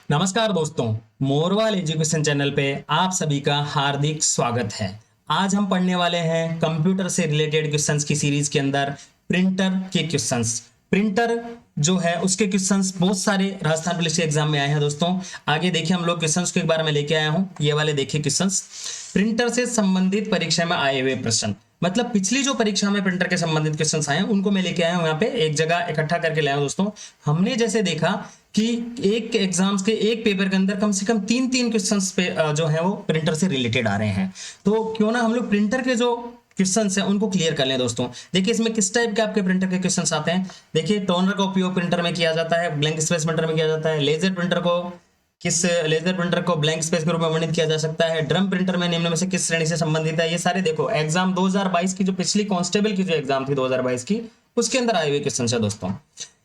नमस्कार दोस्तों, Morwal education channel पे आप सभी का हार्दिक स्वागत है। आज हम पढ़ने वाले हैं कंप्यूटर से रिलेटेड क्वेश्चंस की सीरीज के अंदर प्रिंटर के क्वेश्चंस। प्रिंटर जो है उसके क्वेश्चंस बहुत सारे राजस्थान पुलिस के एग्जाम में आए हैं दोस्तों। आगे देखिए हम लोग क्वेश्चंस के बारे में लेके आया हूं, ये वाले देखिए क्वेश्चंस। प्रिंटर से संबंधित परीक्षा में आए हुए प्रश्न, मतलब पिछली जो परीक्षा में प्रिंटर के संबंधित क्वेश्चंस आए हैं उनको मैं लेके आया हूं, यहाँ पे एक जगह इकट्ठा करके लाया हूं दोस्तों। हमने जैसे देखा कि एक एग्जाम्स के एक पेपर के अंदर कम से कम तीन तीन क्वेश्चंस पे जो है वो प्रिंटर से रिलेटेड आ रहे हैं, तो क्यों ना हम लोग प्रिंटर के जो क्वेश्चंस हैं उनको क्लियर कर लें दोस्तों। देखिए इसमें किस टाइप के आपके प्रिंटर के क्वेश्चंस आते हैं। देखिए टोनर का उपयोग प्रिंटर में किया जाता है, ब्लैंक स्पेस प्रिंटर में किया जाता है। लेजर प्रिंटर को ब्लैंक स्पेस के रूप में वर्णित किया जा सकता है। ड्रम प्रिंटर में निम्न में से किस श्रेणी से संबंधित है। ये सारे देखो एग्जाम 2022 की जो पिछली कांस्टेबल की जो एग्जाम थी 2022 की, उसके अंदर आए हुए क्वेश्चन है दोस्तों।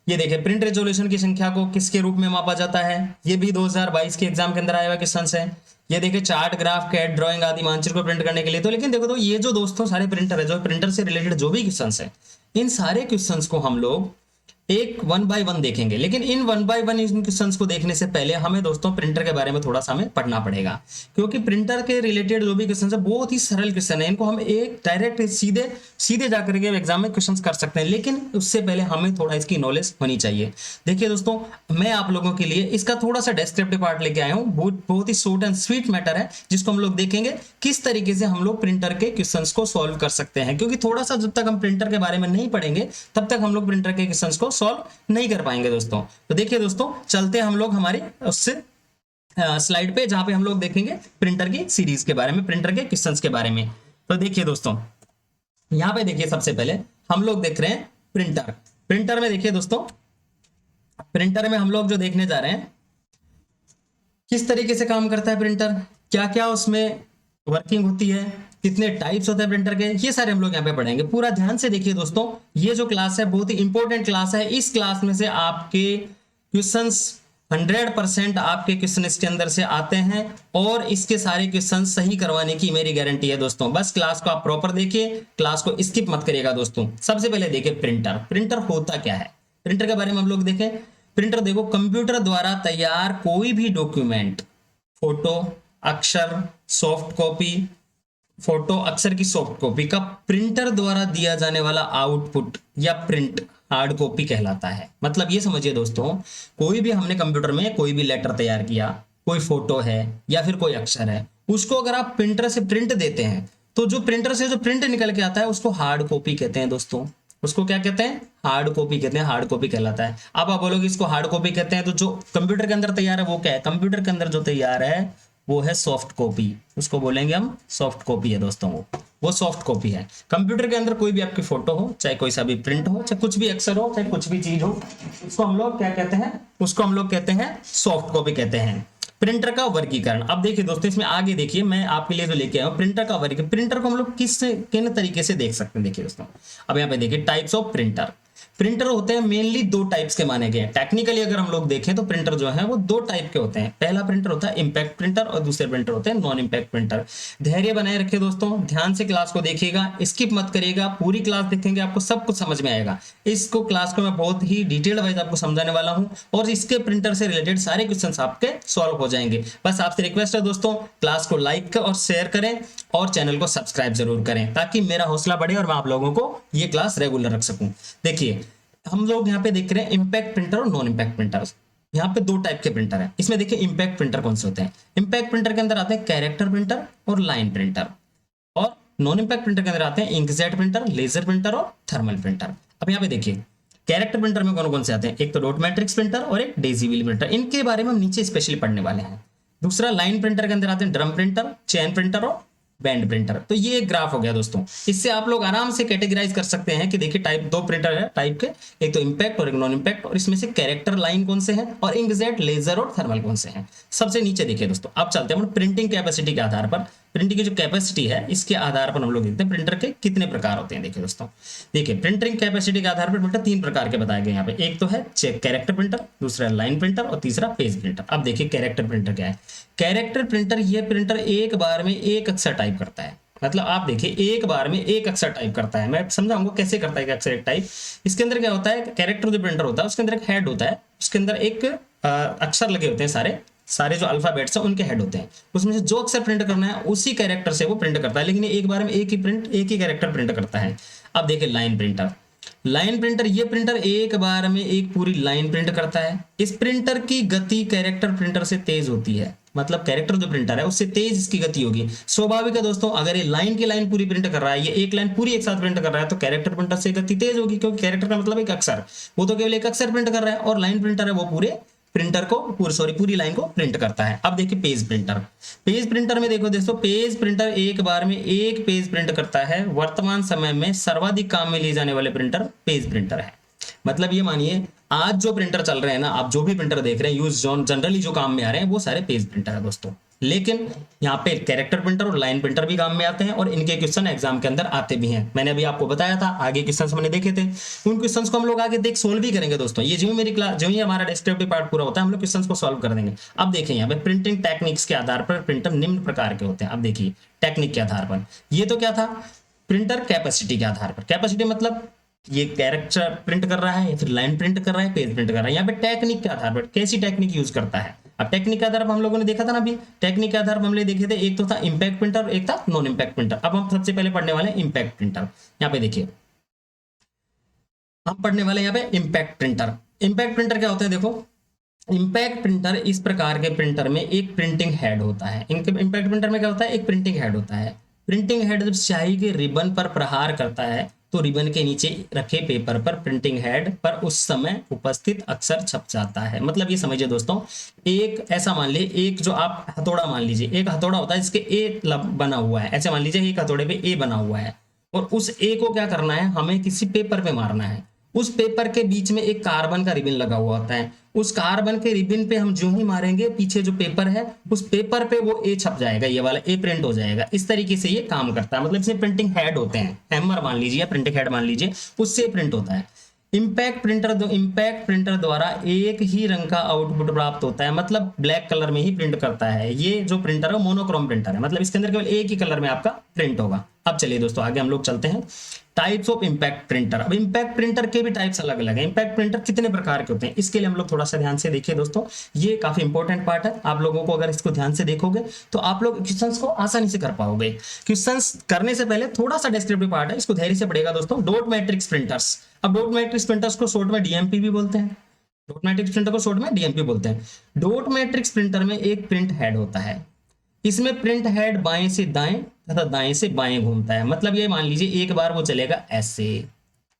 ये देखिए प्रिंट रेजोल्यूशन की संख्या को किसके रूप में मापा जाता है, ये भी 2022 के एग्जाम के अंदर आया हुआ क्वेश्चन है। ये देखिए चार्ट, ग्राफ, कैट, ड्राइंग आदि मानचित्र को प्रिंट करने के लिए। तो लेकिन देखो तो ये जो दोस्तों सारे प्रिंटर है, जो प्रिंटर से रिलेटेड जो भी क्वेश्चन है, इन सारे क्वेश्चंस को हम लोग एक वन बाय वन देखेंगे। लेकिन in one by one in questions को देखने से पहले हमें दोस्तों प्रिंटर के बारे में थोड़ा सा हमें पढ़ना पड़ेगा, क्योंकि प्रिंटर के रिलेटेड जो भी क्वेश्चन है बहुत ही सरल क्वेश्चन है। इनको हम एक डायरेक्ट सीधे जाकर के एग्जाम में क्वेश्चन कर सकते हैं, लेकिन उससे पहले हमें थोड़ा इसकी नॉलेज होनी चाहिए। देखिए दोस्तों, मैं आप लोगों के लिए इसका थोड़ा सा डिस्क्रिप्टिव पार्ट लेके आया हूँ। बहुत ही शॉर्ट एंड स्वीट मैटर है, जिसको हम लोग देखेंगे किस तरीके से हम लोग प्रिंटर के क्वेश्चंस को सॉल्व कर सकते हैं। क्योंकि थोड़ा सा जब तक हम प्रिंटर के बारे में नहीं पढ़ेंगे तब तक हम लोग प्रिंटर के क्वेश्चंस को सॉल्व नहीं कर पाएंगे दोस्तों। तो देखिए दोस्तों, चलते हैं हम लोग हमारी उससे स्लाइड पे, जहां पे हम लोग देखेंगे प्रिंटर की सीरीज के बारे में, प्रिंटर के क्वेश्चंस के बारे में। तो देखिए दोस्तों, यहां पे देखिए सबसे पहले हम लोग देख रहे हैं प्रिंटर में देखिए दोस्तों, प्रिंटर में हम लोग जो देखने जा रहे हैं किस तरीके से काम करता है प्रिंटर, क्या क्या उसमें वर्किंग होती है, कितने टाइप्स होते हैं प्रिंटर के, ये सारे हम लोग यहाँ पे पढ़ेंगे। पूरा ध्यान से देखिए दोस्तों, ये जो क्लास है बहुत ही इंपॉर्टेंट क्लास है। इस क्लास में से आपके क्वेश्चंस 100% आपके क्वेश्चन इसके अंदर से आते हैं, और इसके सारे क्वेश्चन सही करवाने की मेरी गारंटी है दोस्तों। बस क्लास को आप प्रॉपर देखिए, क्लास को स्किप मत करिएगा दोस्तों। सबसे पहले देखिए प्रिंटर होता क्या है, प्रिंटर के बारे में हम लोग देखें। प्रिंटर देखो, कंप्यूटर द्वारा तैयार कोई भी डॉक्यूमेंट, फोटो, अक्षर, सॉफ्ट कॉपी, फोटो अक्षर की सॉफ्ट कॉपी का प्रिंटर द्वारा दिया जाने वाला आउटपुट या प्रिंट हार्ड कॉपी कहलाता है। मतलब ये समझिए दोस्तों, कोई भी हमने कंप्यूटर में कोई भी लेटर तैयार किया, कोई फोटो है या फिर कोई अक्षर है, उसको अगर आप प्रिंटर से प्रिंट देते हैं तो जो प्रिंटर से जो प्रिंट निकल के आता है उसको हार्ड कॉपी कहते हैं दोस्तों। उसको क्या कहते हैं? हार्ड कॉपी कहते हैं, हार्ड कॉपी कहलाता है। अब आप बोलोगे इसको हार्ड कॉपी कहते हैं, तो जो कंप्यूटर के अंदर तैयार है वो क्या है? कंप्यूटर के अंदर जो तैयार है वो है सॉफ्ट कॉपी, उसको बोलेंगे हम सॉफ्ट कॉपी है दोस्तों। वो सॉफ्ट कॉपी है। कंप्यूटर के अंदर कोई भी आपकी फोटो हो, चाहे कोई सा भी प्रिंट हो, चाहे कुछ भी अक्षर हो, चाहे कुछ भी चीज हो, उसको हम लोग क्या कहते हैं? उसको हम लोग कहते हैं सॉफ्ट कॉपी कहते हैं। प्रिंटर का वर्गीकरण, अब देखिए दोस्तों, इसमें आगे देखिए मैं आपके लिए जो लेके आया हूं प्रिंटर का वर्गीकरण। प्रिंटर को हम लोग किन तरीके से देख सकते हैं, देखिए दोस्तों। अब यहाँ पे देखिए टाइप्स ऑफ प्रिंटर होते हैं मेनली दो टाइप्स के माने गए हैं। टेक्निकली अगर हम लोग देखें तो प्रिंटर जो है वो दो टाइप के होते हैं। पहला प्रिंटर होता है इंपैक्ट प्रिंटर और दूसरे प्रिंटर होते हैं नॉन इंपैक्ट प्रिंटर। धैर्य बनाए रखिए दोस्तों, ध्यान से क्लास को देखिएगा, स्किप मत करिएगा, पूरी क्लास देखेंगे आपको सब कुछ समझ में आएगा। इसको क्लास को मैं बहुत ही डिटेल वाइज आपको समझाने वाला हूं, और इसके प्रिंटर से रिलेटेड सारे क्वेश्चन आपके सॉल्व हो जाएंगे। बस आपसे रिक्वेस्ट है दोस्तों, क्लास को लाइक और शेयर करें और चैनल को सब्सक्राइब जरूर करें, ताकि मेरा हौसला बढ़े और मैं आप लोगों को ये क्लास रेगुलर रख सकूं। देखिए हम लोग यहाँ पे देख रहे हैं इंपैक्ट प्रिंटर और नॉन इंपैक्ट प्रिंटर। यहाँ पे दो टाइप के प्रिंटर हैं। इसमें देखिए इंपैक्ट प्रिंटर कौन से होते हैं। इंपैक्ट प्रिंटर के अंदर आते हैं कैरेक्टर प्रिंटर और लाइन प्रिंटर, और नॉन इंपैक्ट प्रिंटर के अंदर आते हैं इंकजेट प्रिंटर, लेजर प्रिंटर और थर्मल प्रिंटर। अब यहाँ पे देखिए कैरेक्टर प्रिंटर में कौन कौन से आते हैं, एक तो डॉट मैट्रिक्स प्रिंटर और एक डेजी व्हील प्रिंटर। इनके बारे में हम नीचे स्पेशली पढ़ने वाले हैं। दूसरा लाइन प्रिंटर के अंदर आते हैं ड्रम प्रिंटर, चेन प्रिंटर और बैंड प्रिंटर। तो ये एक ग्राफ हो गया दोस्तों। इससे आप लोग आराम से कैटेगराइज कर सकते हैं कि देखिए टाइप दो प्रिंटर है टाइप के, एक तो इंपैक्ट और एक नॉन इंपैक्ट, और इसमें से कैरेक्टर लाइन कौन से हैं और इंकजेट, लेजर और थर्मल कौन से हैं। सबसे नीचे देखिए दोस्तों, अब चलते हैं प्रिंटिंग कैपेसिटी के आधार पर। प्रिंटिंग की जो कैपेसिटी है इसके आधार पर हम लोग देखते हैं प्रिंटर के कितने प्रकार होते हैं। देखिए दोस्तों, देखिए प्रिंटिंग कैपेसिटी के आधार पर प्रिंटर तीन प्रकार के बताए गए यहाँ पे। एक तो है कैरेक्टर प्रिंटर, दूसरा लाइन प्रिंटर और तीसरा पेज प्रिंटर। अब देखिए कैरेक्टर प्रिंटर क्या है। कैरेक्टर प्रिंटर, ये प्रिंटर एक बार में एक अक्षर टाइप करता है। मतलब आप देखिए एक बार में एक अक्षर टाइप करता है। मैं समझाऊंगा कैसे करता है अक्षर एक टाइप। इसके अंदर क्या होता है, कैरेक्टर जो प्रिंटर होता है उसके अंदर एक हेड होता है, उसके अंदर एक अक्षर लगे होते हैं सारे, सारे जो अल्फाबेट्स हैं उनके हेड होते हैं, उसमें से जो अक्षर प्रिंट करना है उसी कैरेक्टर से वो प्रिंट करता है, लेकिन ये एक बार में एक ही कैरेक्टर प्रिंट करता है। अब देखिए लाइन प्रिंटर, लाइन प्रिंटर, ये प्रिंटर एक बार में एक पूरी लाइन प्रिंट करता है। इस प्रिंटर की गति कैरेक्टर प्रिंटर से तेज होती है, मतलब कैरेक्टर जो प्रिंटर है उससे तेज इसकी गति होगी। स्वाभाविक है दोस्तों, अगर ये लाइन की लाइन पूरी प्रिंट कर रहा है, ये एक लाइन पूरी एक साथ प्रिंट कर रहा है, तो कैरेक्टर प्रिंटर से गति तेज होगी, क्योंकि कैरेक्टर का मतलब एक अक्षर, वो तो केवल एक अक्षर प्रिंट कर रहा है, और लाइन प्रिंटर है वो पूरे प्रिंटर को पूरी लाइन को प्रिंट करता है। अब देखिए पेज प्रिंटर, पेज प्रिंटर में देखो दोस्तों, पेज प्रिंटर एक बार में एक पेज प्रिंट करता है। वर्तमान समय में सर्वाधिक काम में लिए जाने वाले प्रिंटर पेज प्रिंटर है। मतलब ये मानिए आज जो प्रिंटर चल रहे हैं ना, आप जो भी प्रिंटर देख रहे हैं यूज जनरली जो काम में आ रहे हैं वो सारे पेज प्रिंटर है दोस्तों। लेकिन यहाँ पे कैरेक्टर प्रिंटर और लाइन प्रिंटर भी काम में आते हैं, और इनके क्वेश्चन एग्जाम के अंदर आते भी हैं। मैंने अभी आपको बताया था, आगे क्वेश्चंस हमने देखे थे, उन क्वेश्चंस को हम लोग आगे देख सोल्व भी करेंगे दोस्तों। ये जो मेरी क्लास, जो ही हमारा डिस्क्रिप्टिव पार्ट पूरा होता है, हम लोग क्वेश्चंस को सॉल्व कर देंगे। अब देखें यहाँ पे प्रिंटिंग टेक्निक्स के आधार पर प्रिंटर निम्न प्रकार के होते हैं। अब देखिए टेक्निक के आधार पर, ये तो क्या था, प्रिंटर कैपेसिटी के आधार पर। कैपेसिटी मतलब ये कैरेक्टर प्रिंट कर रहा है या फिर लाइन प्रिंट कर रहा है, पेज प्रिंट कर रहा है। यहाँ पे टेक्निक के आधार पर कैसी टेक्निक यूज करता है। अब टेक्निक के आधार पर हम लोगों ने देखा था ना, अभी टेक्निक के आधार पर हमने देखे थे, एक तो था इंपैक्ट प्रिंटर, एक था नॉन इंपैक्ट प्रिंटर। अब हम सबसे पहले पढ़ने वाले हैं इंपैक्ट प्रिंटर। यहाँ पे देखिए हम पढ़ने वाले यहाँ पे इंपैक्ट प्रिंटर। इंपैक्ट प्रिंटर क्या होता है, देखो इंपैक्ट प्रिंटर इस प्रकार के प्रिंटर में एक प्रिंटिंग हेड होता है। इंपैक्ट प्रिंटर में क्या होता है, एक प्रिंटिंग हेड होता है। प्रिंटिंग हेड जब स्याही के रिबन पर प्रहार करता है तो रिबन के नीचे रखे पेपर पर प्रिंटिंग हेड पर उस समय उपस्थित अक्षर छप जाता है। मतलब ये समझिए दोस्तों, एक ऐसा मान लीजिए, एक जो आप हथौड़ा मान लीजिए, एक हथौड़ा होता है जिसके ए बना हुआ है, ऐसे मान लीजिए एक हथौड़े पे ए बना हुआ है, और उस ए को क्या करना है, हमें किसी पेपर पे मारना है। उस पेपर के बीच में एक कार्बन का रिबन लगा हुआ होता है, उस कार्बन के रिबन पे हम जो ही मारेंगे, पीछे जो पेपर है उस पेपर पे वो ए छप जाएगा, ये वाला ए प्रिंट हो जाएगा। इस तरीके से ये काम करता है। मतलब इसमें प्रिंटिंग हेड होते हैं, हैमर मान लीजिए या प्रिंटिंग हेड मान लीजिए, उससे प्रिंट होता है। इंपैक्ट प्रिंटर द्वारा एक ही रंग का आउटपुट प्राप्त होता है, मतलब ब्लैक कलर में ही प्रिंट करता है। ये जो प्रिंटर है मोनोक्रोम प्रिंटर है, मतलब इसके अंदर केवल एक ही कलर में आपका प्रिंट होगा। अब चलिए दोस्तों आगे हम लोग चलते हैं, टाइप्स ऑफ इंपैक्ट प्रिंटर। अब इंपैक्ट प्रिंटर के भी टाइप्स अलग अलग हैं। इंपैक्ट प्रिंटर कितने प्रकार के होते हैं, इसके लिए हम लोग थोड़ा सा ध्यान से देखिए दोस्तों, ये काफी इंपॉर्टेंट पार्ट है। आप लोगों को अगर इसको ध्यान से देखोगे तो आप लोग क्वेश्चंस को आसानी से कर पाओगे। क्वेश्चंस करने से पहले थोड़ा सा डिस्क्रिप्टिव पार्ट है, इसको धैर्य से पढ़ेगा दोस्तों। Dot matrix printers. अब डॉट मैट्रिक्स प्रिंटर्स को शॉर्ट में डीएमपी भी बोलते हैं। डॉट मैट्रिक्स प्रिंटर को शॉर्ट में डीएमपी बोलते हैं। डॉट मैट्रिक्स प्रिंटर में एक प्रिंट हेड होता है, इसमें प्रिंट हेड बाएं से दाएं तथा दाएं से बाएं घूमता है। मतलब ये मान लीजिए एक बार वो चलेगा ऐसे,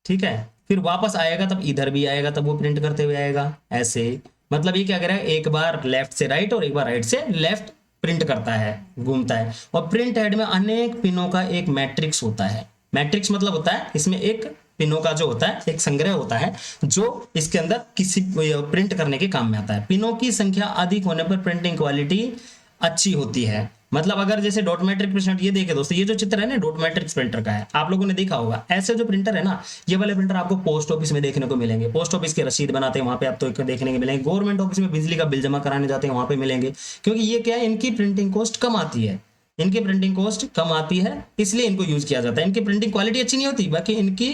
ठीक है, फिर वापस आएगा तब इधर भी आएगा, तब वो प्रिंट करते हुए आएगा ऐसे। मतलब ये क्या करेगा, एक बार लेफ्ट से राइट और एक बार राइट से लेफ्ट प्रिंट करता है, घूमता है। और प्रिंट हेड में अनेक पिनों का एक मैट्रिक्स होता है। मैट्रिक्स मतलब होता है इसमें एक पिनों का जो होता है एक संग्रह होता है, जो इसके अंदर किसी प्रिंट करने के काम में आता है। पिनों की संख्या अधिक होने पर प्रिंटिंग क्वालिटी अच्छी होती है। मतलब अगर जैसे डॉट मैट्रिक प्रिंटर, ये देखे दोस्तों, ये जो चित्र है ना डॉट मैट्रिक्स प्रिंटर का है, आप लोगों ने देखा होगा। ऐसे जो प्रिंटर है ना, ये वाले प्रिंटर आपको पोस्ट ऑफिस में देखने को मिलेंगे। पोस्ट ऑफिस की रसीद बनाते हैं वहां पे आप तो देखने को मिलेंगे। गवर्नमेंट ऑफिस में बिजली का बिल जमा कराने जाते हैं वहां पे मिलेंगे, क्योंकि ये क्या है, इनकी प्रिंटिंग कॉस्ट कम आती है। इनकी प्रिंटिंग कॉस्ट कम आती है इसलिए इनको यूज किया जाता है। इनकी प्रिंटिंग क्वालिटी अच्छी नहीं होती, बाकी इनकी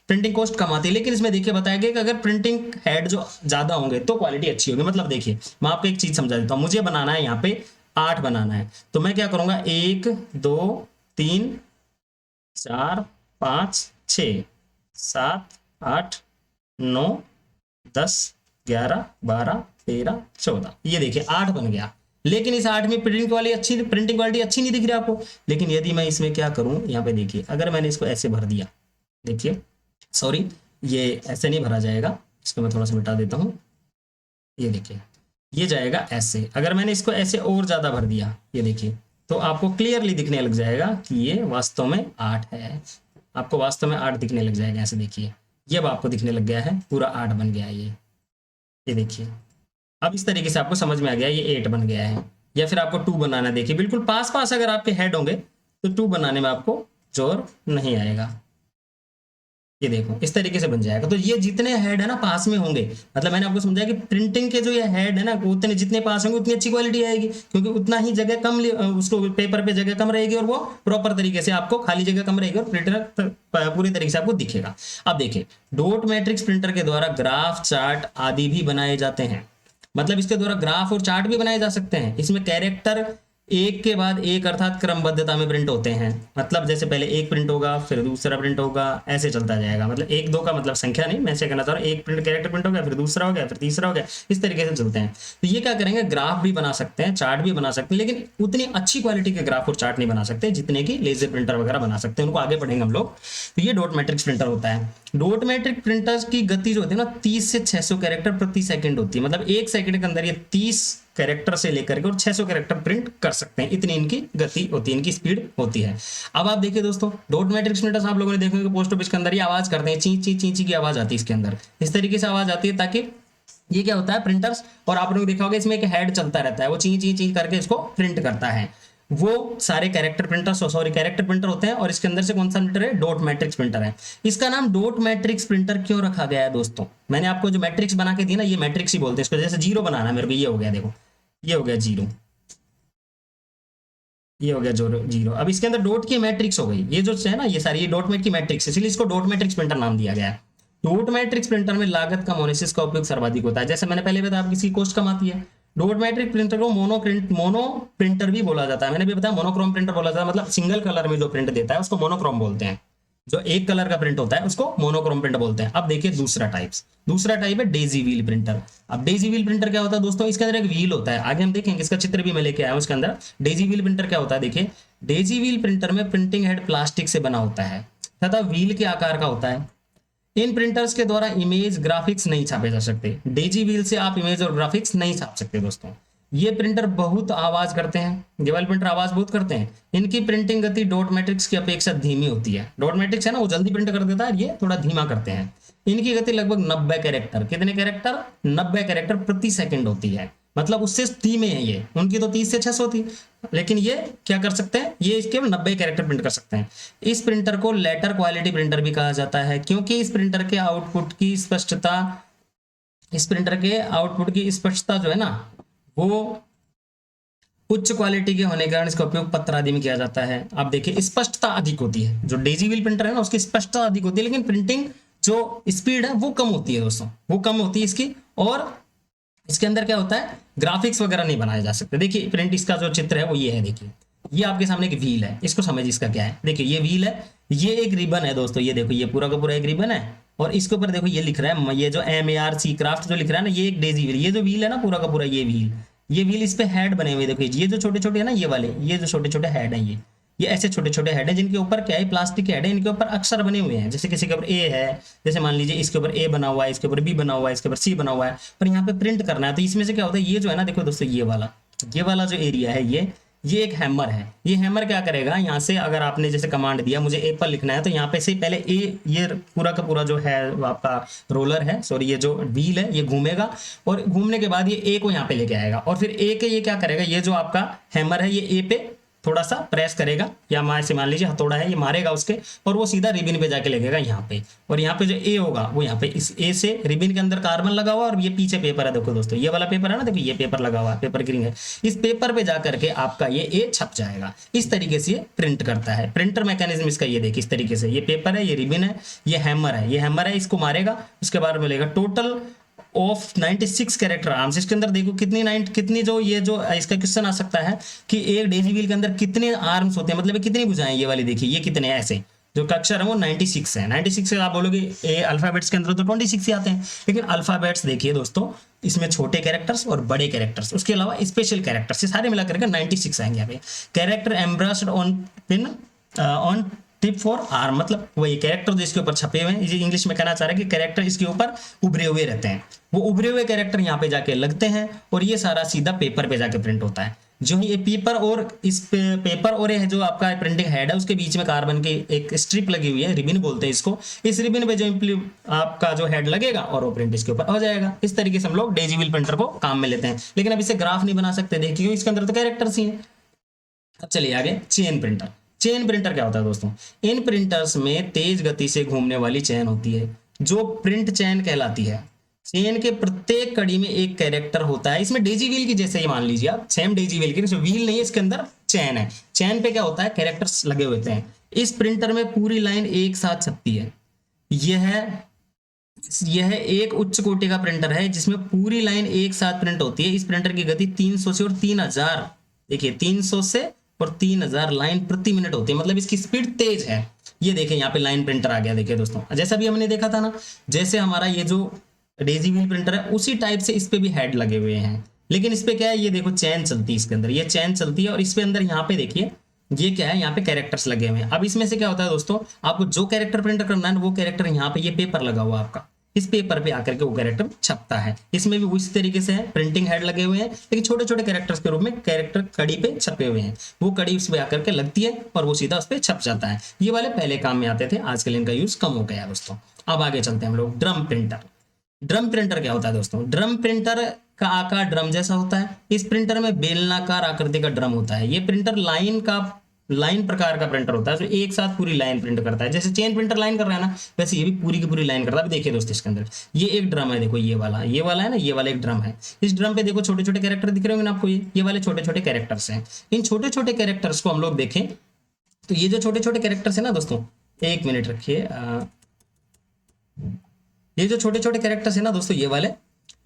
प्रिंटिंग कॉस्ट कम आती है। लेकिन इसमें देखिए बताया गया कि अगर प्रिंटिंग हेड जो ज्यादा होंगे तो क्वालिटी अच्छी होगी। मतलब देखिए मैं आपको एक चीज समझा देता हूँ, मुझे बनाना है यहाँ पे 8 बनाना है, तो मैं क्या करूंगा, 1 2 3 4 5 6 7 8 9 10 11 12 13 14, ये देखिए 8 बन गया। लेकिन इस 8 में प्रिंटिंग क्वालिटी अच्छी नहीं दिख रही आपको। लेकिन यदि मैं इसमें क्या करूं, यहाँ पे देखिए अगर मैंने इसको ऐसे भर दिया, देखिए सॉरी ये ऐसे नहीं भरा जाएगा, इसको मैं थोड़ा सा मिटा देता हूँ। ये देखिए ये जाएगा ऐसे। अगर मैंने इसको ऐसे और ज्यादा भर दिया, ये देखिए, तो आपको क्लियरली दिखने लग जाएगा कि ये वास्तव में 8 है। आपको वास्तव में 8 दिखने लग जाएगा। ऐसे देखिए ये अब आपको दिखने लग गया है, पूरा 8 बन गया है ये देखिए। अब इस तरीके से आपको समझ में आ गया ये 8 बन गया है। या फिर आपको 2 बनाना, देखिए बिल्कुल पास पास अगर आपके हेड होंगे तो 2 बनाने में आपको जोर नहीं आएगा। ये देखो इस तरीके से बन जाएगा। तो ये जितने हेड है ना पास में होंगे, मतलब मैंने आपको समझाया कि प्रिंटिंग के जो ये हेड है ना उतने जितने पास होंगे उतनी अच्छी क्वालिटी आएगी, क्योंकि उतना ही जगह कम, उसको पेपर पे जगह कम रहेगी और वो प्रॉपर तरीके से आपको खाली जगह कम रहेगी और प्रिंटर पूरी तरीके से आपको दिखेगा। अब देखिए डॉट मैट्रिक्स प्रिंटर के द्वारा ग्राफ, चार्ट आदि भी बनाए जाते हैं। मतलब इसके द्वारा ग्राफ और चार्ट भी बनाए जा सकते हैं। इसमें कैरेक्टर एक के बाद एक अर्थात क्रमबद्धता में प्रिंट होते हैं। मतलब जैसे पहले एक प्रिंट होगा, फिर दूसरा प्रिंट होगा, ऐसे चलता जाएगा। मतलब एक दो का मतलब संख्या नहीं, मैं ऐसे कहना चाह रहा हूँ, एक प्रिंट कैरेक्टर प्रिंट हो गया, फिर दूसरा हो गया, फिर तीसरा हो गया, इस तरीके से चलते हैं। तो ये क्या करेंगे, ग्राफ भी बना सकते हैं, चार्ट भी बना सकते हैं, लेकिन उतनी अच्छी क्वालिटी के ग्राफ और चार्ट नहीं बना सकते जितने की लेजर प्रिंटर वगैरह बना सकते हैं। उनको आगे पढ़ेंगे हम लोग। तो ये डॉट मैट्रिक्स प्रिंटर होता है। डॉट मैट्रिक प्रिंटर्स की गति जो होती है ना 30 से 600 कैरेक्टर प्रति सेकंड होती है। मतलब एक सेकंड के अंदर ये 30 कैरेक्टर से लेकर के और 600 कैरेक्टर प्रिंट कर सकते हैं, इतनी इनकी गति होती है, इनकी स्पीड होती है। अब आप देखिए दोस्तों, डॉट मैट्रिक्स प्रिंटर्स आप लोगों ने देखे होंगे पोस्ट ऑफिस के अंदर ये आवाज करते हैं, ची ची ची ची की आवाज आती है इसके अंदर, इस तरीके से आवाज आती है, ताकि ये क्या होता है प्रिंटर्स। और आप लोगों ने देखा होगा इसमें एक हेड चलता रहता है, वो ची ची ची करके इसको प्रिंट करता है। वो सारे कैरेक्टर प्रिंटर होते हैं। और इसके अंदर से कौन सा प्रिंटर है, डॉट मैट्रिक्स प्रिंटर है। इसका नाम डॉट मैट्रिक्स प्रिंटर क्यों रखा गया है दोस्तों, मैंने आपको जो मैट्रिक्स बना के दी ना, ये मैट्रिक्स ही बोलते हैं इसको। जैसे जीरो बनाना है मेरे को, ये हो गया, देखो ये हो गया जीरो, ये हो गया जीरो। अब इसके अंदर डॉट की मैट्रिक्स हो गई, ये जो है ना ये सारी ये डॉट मैट की मैट्रिक्स, इसलिए इसको डॉट मैट्रिक्स प्रिंटर नाम दिया गया है। डॉट मैट्रिक्स प्रिंटर में लागत कम होने से इसका उपयोग सर्वाधिक होता है। जैसे मैंने पहले बताया, आपकी इसकी कॉस्ट कम आती है। डॉट मैट्रिक प्रिंटर को मोनो प्रिंटर भी बोला जाता है। मैंने भी बताया मोनोक्रोम प्रिंटर बोला जाता है, मतलब सिंगल कलर में जो प्रिंट देता है उसको मोनोक्रोम बोलते हैं। जो एक कलर का प्रिंट होता है उसको मोनोक्रोम प्रिंटर बोलते हैं। अब देखिए दूसरा टाइप है डेजी व्हील प्रिंटर। अब डेजी व्हील प्रिंटर क्या होता है दोस्तों, इसके अंदर एक व्हील होता है, आगे हम देखेंगे, इसका चित्र भी मैं लेके आया हूं इसके अंदर। डेजी व्हील प्रिंटर क्या होता है, देखिए डेजी व्हील प्रिंटर में प्रिंटिंग हेड प्लास्टिक से बना होता है तथा व्हील के आकार का होता है। इन प्रिंटर्स के द्वारा इमेज ग्राफिक्स नहीं छापे जा सकते। डेजी व्हील से आप इमेज और ग्राफिक्स नहीं छाप सकते दोस्तों। ये प्रिंटर बहुत आवाज करते हैं, ये वाले प्रिंटर आवाज बहुत करते हैं। इनकी प्रिंटिंग गति डॉट मैट्रिक्स की अपेक्षा धीमी होती है। डॉट मैट्रिक्स है ना वो जल्दी प्रिंट कर देता है, ये थोड़ा धीमा करते हैं। इनकी गति लगभग 90 कैरेक्टर, कितने कैरेक्टर, 90 कैरेक्टर प्रति सेकंड होती है। मतलब उससे धीमे है ये, उनकी तो 30 से 600 थी, लेकिन ये क्या कर सकते हैं, ये केवल 90 कैरेक्टर प्रिंट कर सकते हैं। इस प्रिंटर को लेटर क्वालिटी प्रिंटर भी कहा जाता है, क्योंकि इस प्रिंटर के आउटपुट की स्पष्टता जो है ना वो उच्च क्वालिटी के होने के कारण इसका उपयोग पत्र आदि में किया जाता है। आप देखिए स्पष्टता अधिक होती है, जो डेजी व्हील प्रिंटर है ना उसकी स्पष्टता अधिक होती है, लेकिन प्रिंटिंग जो स्पीड है वो कम होती है दोस्तों, वो कम होती है इसकी। और इसके अंदर क्या होता है, ग्राफिक्स वगैरह नहीं बनाए जा सकते। देखिए प्रिंट इसका जो चित्र है वो ये है, देखिए ये आपके सामने एक व्हील है, इसको समझिए इसका क्या है। देखिए ये व्हील है, ये एक रिबन है दोस्तों, ये देखो ये पूरा का पूरा एक रिबन है, और इसके ऊपर देखो ये लिख रहा है, ये जो MARC क्राफ्ट जो लिख रहा है ना, ये एक डेजी व्हील, ये जो व्हील है ना पूरा का पूरा ये व्हील इस पे हेड बने हुए, देखो ये जो छोटे छोटे है ना, ये वाले ये जो छोटे छोटे हेड है, ये ऐसे छोटे छोटे हेड है, जिनके ऊपर क्या है, प्लास्टिक के हेड है, इनके ऊपर अक्षर बने हुए हैं। जैसे किसी के ऊपर ए है, जैसे मान लीजिए इसके ऊपर ए बना हुआ है, इसके ऊपर बी बना हुआ है, इसके ऊपर सी बना हुआ है, पर यहाँ पे प्रिंट करना है। तो इसमें से क्या होता है, ये जो है ना देखो दोस्तों, ये वाला जो एरिया है, ये एक हैमर है। ये हैमर क्या करेगा, यहाँ से अगर आपने जैसे कमांड दिया मुझे एप्पल लिखना है, तो यहाँ पे से पहले ये पूरा का पूरा जो है आपका रोलर है, सॉरी ये जो व्हील है, ये घूमेगा, और घूमने के बाद ये ए को यहाँ पे लेके आएगा, और फिर ए के ये क्या करेगा, ये जो आपका हैमर है ये ए पे थोड़ा सा प्रेस करेगा, या मान लीजिए हथौड़ा है, ये मारेगा उसके, और वो सीधा रिबिन पे जाके लगेगा यहाँ पे। और यहाँ पे जो ए होगा वो यहाँ पे इस ए से रिबिन के अंदर कार्बन लगा हुआ, और ये पीछे पेपर है, देखो दोस्तों ये वाला पेपर है ना, देखो ये पेपर लगा हुआ है, पेपर ग्रीन है, इस पेपर पे जाकर के आपका ये ए छप जाएगा। इस तरीके से ये प्रिंट करता है। प्रिंटर मैकेनिज्म इसका ये देखिए, इस तरीके से ये पेपर है, ये रिबिन है, ये हैमर है, इसको मारेगा, उसके बाद मिलेगा टोटल ऑफ 96 कैरेक्टर आर्म्स। इसके अंदर देखो कितनी जो इसका क्वेश्चन आ सकता है कि एक डेजी व्हील के अंदर कितने आर्म्स होते हैं, मतलब कितनी भुजाएं, ये वाली देखिए ये कितने ऐसे जो अक्षर है वो 96 है। 96 से आप बोलोगे ए अल्फाबेट्स के अंदर तो 26 ही आते हैं, लेकिन अल्फाबेट्स देखिए दोस्तों, इसमें छोटे कैरेक्टर्स और बड़े कैरेक्टर्स, उसके अलावा स्पेशल कैरेक्टर्स, ये सारे मिलाकर के 96 आएंगे यहाँ पे। Character embraced on pin on tip for arm, मतलब वही कैरेक्टर जो इसके ऊपर छपे हुए हैं, ये इंग्लिश में कहना चाह रहा है कि कैरेक्टर इसके ऊपर उभरे हुए रहते हैं, वो उभरे हुए कैरेक्टर यहाँ पे जाके लगते हैं, और ये सारा सीधा पेपर पे जाके प्रिंट होता है। जो ये पेपर और इस पेपर और ये जो आपका प्रिंटिंग हेड है उसके बीच में कार्बन की एक स्ट्रिप लगी हुई है, रिबिन बोलते हैं इसको। इस रिबिन पे जो आपका जो हेड लगेगा और वो प्रिंट इसके ऊपर हो जाएगा। इस तरीके से हम लोग डेजी व्हील प्रिंटर को काम में लेते हैं, लेकिन अब इससे ग्राफ नहीं बना सकते, देखिए क्योंकि इसके अंदर तो कैरेक्टर्स ही हैं। अब चलिए आगे, चेन प्रिंटर क्या होता है दोस्तों, इन प्रिंटर्स में तेज गति से घूमने वाली चेन होती है जो प्रिंट चेन कहलाती है। चेन के प्रत्येक कड़ी में एक कैरेक्टर होता है। इसमें डेजी व्हील की जैसे ही मान लीजिए आप, सेम डेजी व्हील की, व्हील नहीं है इसके अंदर, चेन है। चेन पे क्या होता है, कैरेक्टर्स लगे होते हैं। इस प्रिंटर में पूरी लाइन एक साथ छपती है। यह यह एक उच्च कोटि का प्रिंटर है जिसमें पूरी लाइन एक साथ प्रिंट होती है। इस प्रिंटर की गति 300 से और 3000, देखिए 300 से और 3000 लाइन प्रति मिनट होती है, मतलब इसकी स्पीड तेज है। ये देखिए यहाँ पे लाइन प्रिंटर आ गया, देखिए दोस्तों, जैसा भी हमने देखा था ना, जैसे हमारा ये जो डेजी व्हील प्रिंटर है उसी टाइप से इस पे भी हेड लगे हुए हैं, लेकिन इस पे क्या है, ये देखो चैन चलती है इसके अंदर, ये चैन चलती है और इस पे अंदर यहाँ पे देखिए ये क्या है, यहाँ पे कैरेक्टर्स लगे हुए हैं। अब इसमें से क्या होता है दोस्तों, आपको जो कैरेक्टर प्रिंट करना है वो कैरेक्टर यहाँ पे ये पेपर लगा हुआ आपका, इस पेपर पे आकर के वो कैरेक्टर छपता है। इसमें भी उसी तरीके से है, प्रिंटिंग हेड लगे हुए हैं, लेकिन छोटे छोटे कैरेक्टर्स के रूप में कैरेक्टर कड़ी पे छपे हुए हैं, वो कड़ी उस पे आकर के लगती है और वो सीधा उस पे छप जाता है। ये वाले पहले काम में आते थे, आजकल इनका यूज कम हो गया है दोस्तों। अब आगे चलते हैं हम लोग, ड्रम प्रिंटर। ड्रम प्रिंटर क्या होता है दोस्तों, ड्रम प्रिंटर का आकार ड्रम जैसा होता है। इस प्रिंटर में बेलनाकार आकृति का ड्रम होता है। ये प्रिंटर लाइन प्रकार का प्रिंटर होता है जो एक साथ पूरी लाइन प्रिंट करता है। जैसे चेन प्रिंटर लाइन कर रहा है ना, वैसे ये भी पूरी की पूरी लाइन करता है। अभी देखिए दोस्तों, इसके अंदर ये एक ड्रम है, देखो ये वाला है ना, ये वाला एक ड्रम है। इस ड्रम पे देखो छोटे छोटे कैरेक्टर दिख रहे होंगे ना आपको, ये वाले छोटे छोटे कैरेक्टर्स हैं। इन छोटे छोटे कैरेक्टर्स को हम लोग देखें तो ये जो छोटे छोटे कैरेक्टर्स है ना दोस्तों, एक मिनट रखिए, ये जो छोटे छोटे कैरेक्टर्स है ना दोस्तों,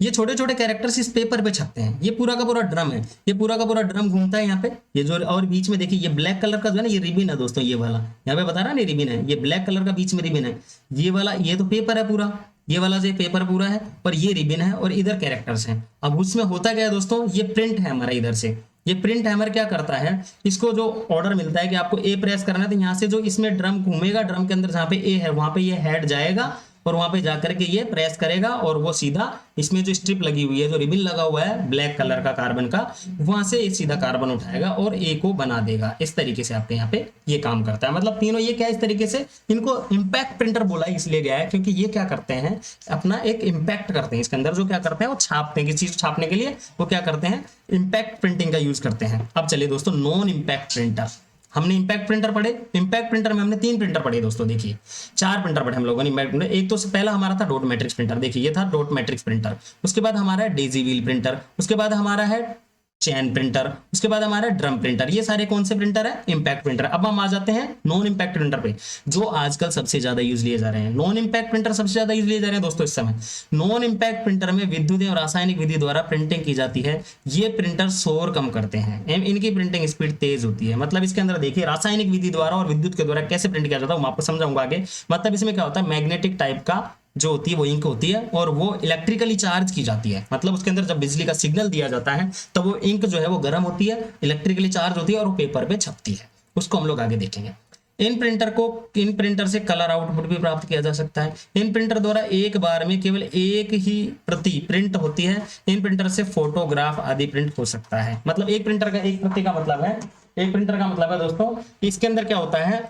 ये छोटे छोटे कैरेक्टर्स इस पेपर पे छपते हैं। ये पूरा का पूरा ड्रम है, ये पूरा का पूरा ड्रम घूमता है यहाँ पे, ये जो, और बीच में देखिए ये ब्लैक कलर का जो है ना, ये रिबिन है दोस्तों, ये वाला यहाँ पे बता रहा है ना, रिबिन है, ये ब्लैक कलर का बीच में रिबिन है। ये वाला, ये तो पेपर है पूरा, ये वाला जो पेपर पूरा है और ये रिबिन है और इधर कैरेक्टर्स हैं। अब उसमें होता क्या है दोस्तों, ये प्रिंट है हमारा इधर से, ये प्रिंट हैमर क्या करता है, इसको जो ऑर्डर मिलता है कि आपको ए प्रेस करना है, तो यहाँ से जो इसमें ड्रम घूमेगा, ड्रम के अंदर जहाँ पे ए है वहां पे ये हेड जाएगा और वहां पे जाकर के ये प्रेस करेगा और वो सीधा इसमें जो स्ट्रिप लगी हुई है, जो रिबिन लगा हुआ है ब्लैक कलर का कार्बन का, वहां से ये सीधा कार्बन उठाएगा और ए को बना देगा। इस तरीके से आपके यहाँ पे ये काम करता है। मतलब तीनों ये क्या है, इस तरीके से इनको इम्पैक्ट प्रिंटर बोला इसलिए गया है क्योंकि ये क्या करते हैं, अपना एक इम्पैक्ट करते हैं। इसके अंदर जो क्या करते हैं, वो छापते हैं, किसी चीज छापने के लिए वो क्या करते हैं, इम्पैक्ट प्रिंटिंग का यूज करते हैं। अब चलिए दोस्तों, नॉन इम्पैक्ट प्रिंटर। हमने इम्पैक्ट प्रिंटर पढ़े, इम्पैक्ट प्रिंटर में हमने 3 प्रिंटर पढ़े दोस्तों, देखिए 4 प्रिंटर पढ़े हम लोगों ने इम्पैक्ट प्रिंटर। एक तो पहला हमारा था डॉट मैट्रिक्स प्रिंटर, देखिए ये था डॉट मैट्रिक्स प्रिंटर। उसके बाद हमारा है डेजी व्हील प्रिंटर, उसके बाद हमारा है चैन प्रिंटर, उसके बाद हमारा ड्रम प्रिंटर। ये सारे कौन से प्रिंटर है, इम्पैक्ट प्रिंटर। अब हम आ जाते हैं नॉन इम्पैक्ट प्रिंटर पे, जो आजकल सबसे ज्यादा यूज लिए जा रहे हैं। नॉन इम्पैक्ट प्रिंटर सबसे ज्यादा यूज लिए जा रहे हैं दोस्तों इस समय। नॉन इम्पैक्ट प्रिंटर में विद्युत और रासायनिक विधि द्वारा प्रिंटिंग की जाती है। ये प्रिंटर शोर कम करते हैं, इनकी प्रिंटिंग स्पीड तेज होती है। मतलब इसके अंदर देखिए रासायनिक विधि द्वारा और विद्युत के द्वारा कैसे प्रिंट किया जाता है, मैं आपको समझाऊंगा आगे। मतलब इसमें क्या होता है, मैग्नेटिक टाइप का जो होती है वो इंक होती है और वो इलेक्ट्रिकली चार्ज की जाती है। मतलब उसके अंदर जब बिजली का सिग्नल दिया जाता है तो वो इंक जो है वो गर्म होती है, इलेक्ट्रिकली चार्ज होती है और वो पेपर पे छपती है। उसको हम लोग आगे देखेंगे। इन प्रिंटर से कलर आउटपुट भी प्राप्त किया जा सकता है। इन प्रिंटर द्वारा एक बार में केवल एक ही प्रति प्रिंट होती है। इन प्रिंटर से फोटोग्राफ आदि प्रिंट हो सकता है। मतलब एक प्रिंटर का एक प्रति का मतलब है, एक प्रिंटर का मतलब है दोस्तों, इसके अंदर क्या होता है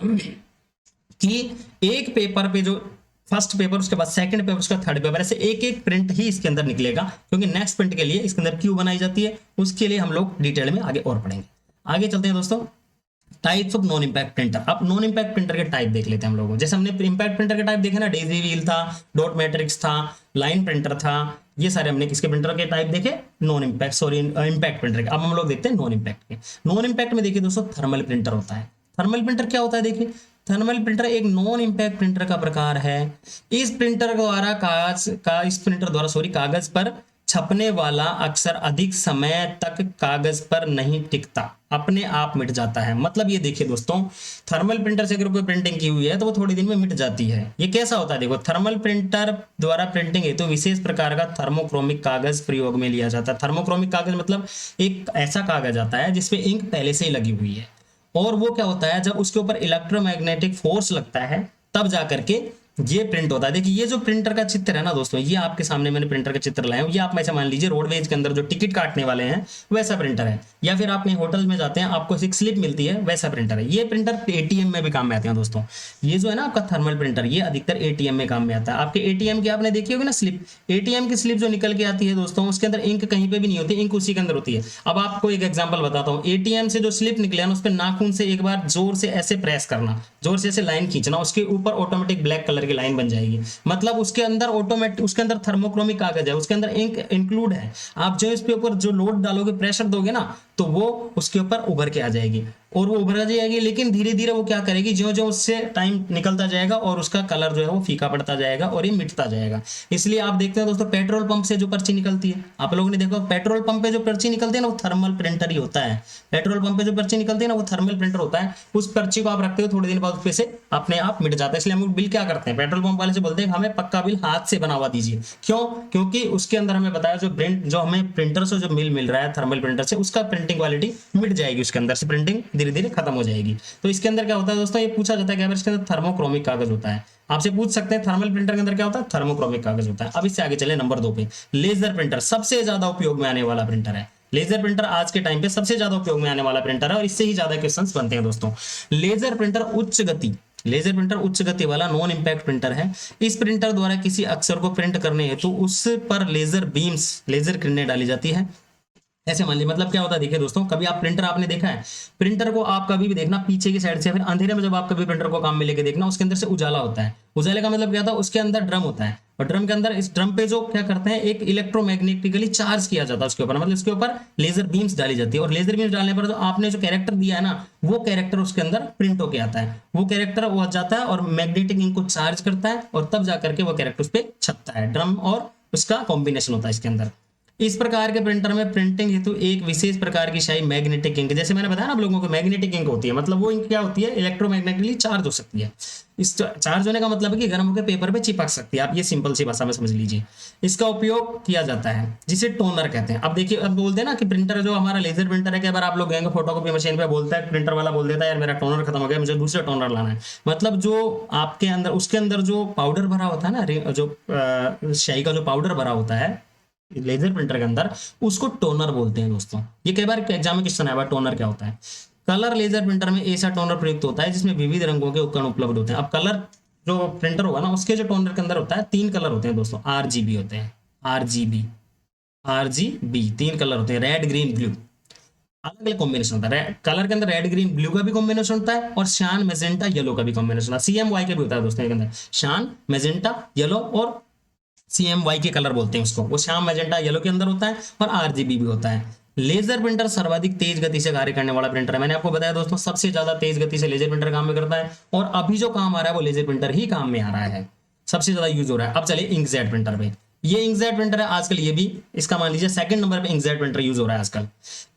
कि एक पेपर पे जो फर्स्ट पेपर, उसके बाद सेकंड पेपर, उसका थर्ड पेपर, ऐसे एक एक प्रिंट ही इसके अंदर निकलेगा, क्योंकि नेक्स्ट प्रिंट के लिए इसके अंदर क्यू बनाई जाती है। उसके लिए हम लोग डिटेल में आगे और पढ़ेंगे। आगे चलते हैं दोस्तों, types of non impact printer. अब नॉन इम्पैक्ट प्रिंटर के टाइप देख लेते हैं हम लोग। जैसे हमने इम्पैक्ट प्रिंटर के टाइप देखे ना, डेजी व्हील था, डॉट मैट्रिक्स था, लाइन प्रिंटर था, ये सारे हमने किसके प्रिंटर के टाइप देखे, non impact, sorry impact printer के। अब हम लोग देखते हैं नॉन इम्पैक्ट के। नॉन इम्पैक्ट में देखिए दोस्तों, थर्मल प्रिंटर होता है। थर्मल प्रिंटर क्या होता है, देखिए थर्मल प्रिंटर एक नॉन इम्पैक्ट प्रिंटर का प्रकार है। इस प्रिंटर द्वारा कागज पर छपने वाला अक्सर अधिक समय तक कागज पर नहीं टिकता, अपने आप मिट जाता है। मतलब ये देखिए दोस्तों, थर्मल प्रिंटर से अगर कोई प्रिंटिंग की हुई है तो वो थोड़ी दिन में मिट जाती है। ये कैसा होता है, देखो थर्मल प्रिंटर द्वारा प्रिंटिंग है तो विशेष प्रकार का थर्मोक्रोमिक कागज प्रयोग में लिया जाता है। थर्मोक्रोमिक कागज मतलब एक ऐसा कागज आता है जिसपे इंक पहले से ही लगी हुई है, और वो क्या होता है, जब उसके ऊपर इलेक्ट्रोमैग्नेटिक फोर्स लगता है तब जाकर के ये प्रिंट होता है। देखिए ये जो प्रिंटर का चित्र है ना दोस्तों, ये आपके सामने मैंने प्रिंटर का चित्र लाया हूं। ये आप ऐसे मान लीजिए रोडवेज के अंदर जो टिकट काटने वाले हैं वैसा प्रिंटर है, या फिर आप कहीं होटल में जाते हैं आपको एक स्लिप मिलती है, वैसा प्रिंटर है। ये प्रिंटर एटीएम में भी काम में आते हैं दोस्तों। ये जो है ना आपका थर्मल प्रिंटर, ये अधिकतर एटीएम में काम में आता है। आपके एटीएम की आपने देखी होगी ना स्लिप, एटीएम की स्लिप जो निकल के आती है दोस्तों, उसके अंदर इंक कहीं पे भी नहीं होती, इंक उसी के अंदर होती है। अब आपको एक एग्जाम्पल बताता हूँ। एटीएम से जो स्लिप निकले ना, उस पर नाखून से एक बार जोर से ऐसे प्रेस करना, जोर से ऐसे लाइन खींचना, उसके ऊपर ऑटोमेटिक ब्लैक कलर की लाइन बन जाएगी। मतलब उसके अंदर ऑटोमेटिक, उसके अंदर थर्मोक्रोमिक कागज है, उसके अंदर इंक इंक्लूड है। आप जो इस पे ऊपर जो लोड डालोगे, प्रेशर दोगे ना, तो वो उसके ऊपर उभर के आ जाएगी और वो उभर आ जाएगी, लेकिन धीरे धीरे वो क्या करेगी, ज्यों ज्यों उससे टाइम निकलता जाएगा और उसका कलर जो है वो फीका पड़ता जाएगा और ये मिटता जाएगा। इसलिए आप देखते हैं दोस्तों पेट्रोल पंप से जो पर्ची निकलती है, आप लोगों ने देखा पेट्रोल पंप पे जो पर्ची निकलती है ना वो थर्मल प्रिंटर ही होता है। पेट्रोल पंप पे जो पर्ची निकलती है ना वो थर्मल प्रिंटर होता है। उस पर्ची को आप रखते हो थोड़े दिन बाद उसपे से अपने आप मिट जाता है। इसलिए हम बिल क्या करते हैं, पेट्रोल पंप वाले से बोलते हैं हमें पक्का बिल हाथ से बना हुआ दीजिए। क्यों? क्योंकि उसके अंदर हमें बताया जो हमें प्रिंटर से जो मिल मिल रहा है थर्मल प्रिंटर से, उसका प्रिंटिंग क्वालिटी मिट जाएगी, उसके अंदर से प्रिंटिंग धीरे धीरे खत्म हो जाएगी। तो इसके अंदर क्या होता है दोस्तों, ये पूछा जाता है कि इसके अंदर थर्मोक्रोमिक कागज होता है। आपसे पूछ सकते हैं थर्मल प्रिंटर के अंदर क्या होता है, थर्मोक्रोमिक कागज होता है। अब इससे आगे चले नंबर 2 पे, लेजर प्रिंटर सबसे ज्यादा उपयोग में आने वाला प्रिंटर है। लेजर प्रिंटर आज के टाइम पे सबसे ज्यादा उपयोग में आने वाला प्रिंटर है और इससे ही ज्यादा क्वेश्चंस बनते हैं दोस्तों। लेजर प्रिंटर उच्च गति, लेजर प्रिंटर उच्च गति वाला नॉन इंपैक्ट प्रिंटर है। इस प्रिंटर द्वारा किसी अक्षर को प्रिंट करने हेतु उस पर लेजर बीम्स, लेजर किरणें डाली जाती है। ऐसे मान लीजिए, मतलब क्या होता है, देखिए दोस्तों, कभी आप प्रिंटर आपने देखा है, प्रिंटर को आप कभी भी देखना पीछे की साइड से, फिर अंधेरे में जब आप कभी प्रिंटर को काम में लेके देखना, उसके अंदर से उजाला होता है। उजाले का मतलब क्या था, उसके अंदर ड्रम होता है और ड्रम के अंदर, इस ड्रम पे जो क्या करते हैं, एक इलेक्ट्रोमैग्नेटिकली चार्ज किया जाता है उसके ऊपर, मतलब इसके ऊपर लेजर बीम्स डाली जाती है और लेजर बीम्स डालने पर जो आपने जो कैरेक्टर दिया है ना, वो कैरेक्टर उसके अंदर प्रिंट होके आता है। वो कैरेक्टर वो जाता है और मैग्नेटिक इंक को चार्ज करता है और तब जाकर के वो कैरेक्टर उस पर छपता है। ड्रम और उसका कॉम्बिनेशन होता है इसके अंदर। इस प्रकार के प्रिंटर में प्रिंटिंग हेतु एक विशेष प्रकार की शाही मैग्नेटिक इंक, जैसे मैंने बताया ना आप लोगों को, मैग्नेटिक इंक होती है, मतलब वो इंक क्या होती है, इलेक्ट्रोमैग्नेटिकली चार्ज हो सकती है। इस चार्ज होने का मतलब है कि गर्म होकर पेपर पे चिपक सकती है। आप ये सिंपल सी भाषा में समझ लीजिए। इसका उपयोग किया जाता है जिसे टोनर कहते हैं। अब देखिए, अब बोलते हैं ना कि प्रिंटर जो हमारा लेजर प्रिंटर है, कई बार आप लोग गएंगे फोटोकॉपी मशीन पे, बोलता है प्रिंटर वाला बोल देता है यार मेरा टोनर खत्म हो गया, मुझे दूसरा टोनर लाना है। मतलब जो आपके अंदर, उसके अंदर जो पाउडर भरा होता है ना, जो शाही का जो पाउडर भरा होता है लेजर प्रिंटर के अंदर, उसको टोनर बोलते हैं दोस्तों। ये कई बार एग्जाम में क्वेश्चन आया, टोनर क्या होता है। कलर लेजर प्रिंटर में ऐसा टोनर प्रयुक्त होता है जिसमें विविध रंगों के उपकरण उपलब्ध होते हैं। अब कलर जो प्रिंटर होगा ना, उसके जो टोनर के अंदर होता है 3 कलर होते हैं दोस्तों, आरजीबी होते हैं, आरजीबी 3 कलर होते हैं, रेड ग्रीन ब्लू। अलग अलग कॉम्बिनेशन होता है कलर के अंदर, रेड ग्रीन ब्लू का भी कॉम्बिनेशन होता है और शान मैजेंटा येलो का भी कॉम्बिनेशन होता है। CMY का भी होता है दोस्तों के अंदर, शान मैजेंटा येलो और CMY के कलर बोलते हैं उसको, वो श्याम मैजेंटा येलो के अंदर होता है और RGB भी होता है। लेजर प्रिंटर सर्वाधिक तेज गति से कार्य करने वाला प्रिंटर है। मैंने आपको बताया दोस्तों, सबसे ज्यादा तेज गति से लेजर प्रिंटर काम में करता है और अभी जो काम आ रहा है वो लेजर प्रिंटर ही काम में आ रहा है, सबसे ज्यादा यूज हो रहा है। अब चलिए इंकजेट प्रिंटर पे। ये इंकजेट प्रिंटर है आजकल, ये भी इसका मान लीजिए 2nd नंबर पे इंकजेट प्रिंटर यूज हो रहा है आजकल।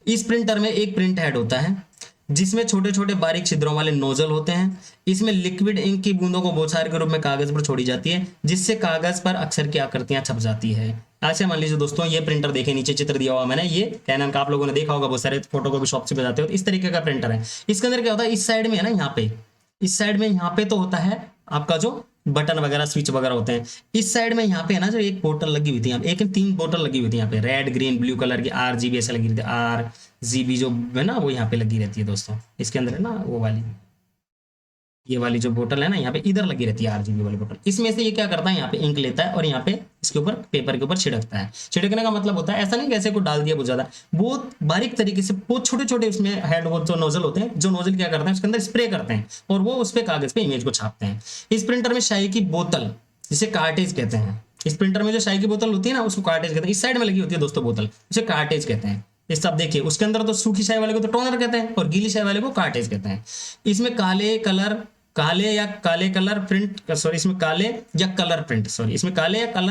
इस प्रिंटर में एक प्रिंट हेड होता है जिसमें छोटे छोटे बारीक छिद्रों वाले नोजल होते हैं। इसमें लिक्विड इंक की बूंदों को बौछार के रूप में कागज पर छोड़ी जाती है, जिससे कागज पर अक्षर की आकृतियां छप जाती है। ऐसे मान लीजिए दोस्तों, ये प्रिंटर देखे, नीचे चित्र दिया हुआ मैंने, ये कैनन का आप लोगों ने देखा होगा, बहुत सारे फोटोकॉपी शॉप से जाते हो, इस तरीके का प्रिंटर है। इसके अंदर क्या होता है, इस साइड में है ना, यहाँ पे, इस साइड में यहाँ पे तो होता है आपका जो बटन वगैरह स्विच वगैरह होते हैं। इस साइड में यहाँ पे है ना, जो एक बोतल लगी हुई थी, यहाँ एक 3 बोतल लगी हुई थी यहाँ पे, रेड ग्रीन ब्लू कलर की, RGB ऐसे लगी रहती है, RGB जो है ना वो यहाँ पे लगी रहती है दोस्तों। इसके अंदर है ना वो वाली, ये वाली जो बोतल है ना, यहाँ पे इधर लगी रहती है RGB वाली बोतल। इसमें से ये क्या करता है, यहाँ पे इंक लेता है और यहाँ पे इसके ऊपर पेपर के ऊपर छिड़कता है। छिड़कने का मतलब होता है ऐसा नहीं कैसे को डाल दिया बहुत ज्यादा, बहुत बारीक तरीके से, बहुत छोटे छोटे उसमें हेड, वो जो नोजल होते हैं, जो नोजल क्या करते हैं उसके अंदर स्प्रे करते हैं और वो उस पर कागज पे इमेज को छापते हैं। इस प्रिंटर में शाही की बोतल, जिसे कार्टेज कहते हैं, इस प्रिंटर में जो शाही की बोतल होती है ना, उसको कार्टेज कहते हैं। इस साइड में लगी होती है दोस्तों बोतल, उसे कार्टेज कहते हैं। इस सब देखिए, उसके अंदर तो सूखी शाही वाले को तो टोनर कहते हैं और गीली शाही वाले को कार्टेज कहते हैं। इसमें काले या कलर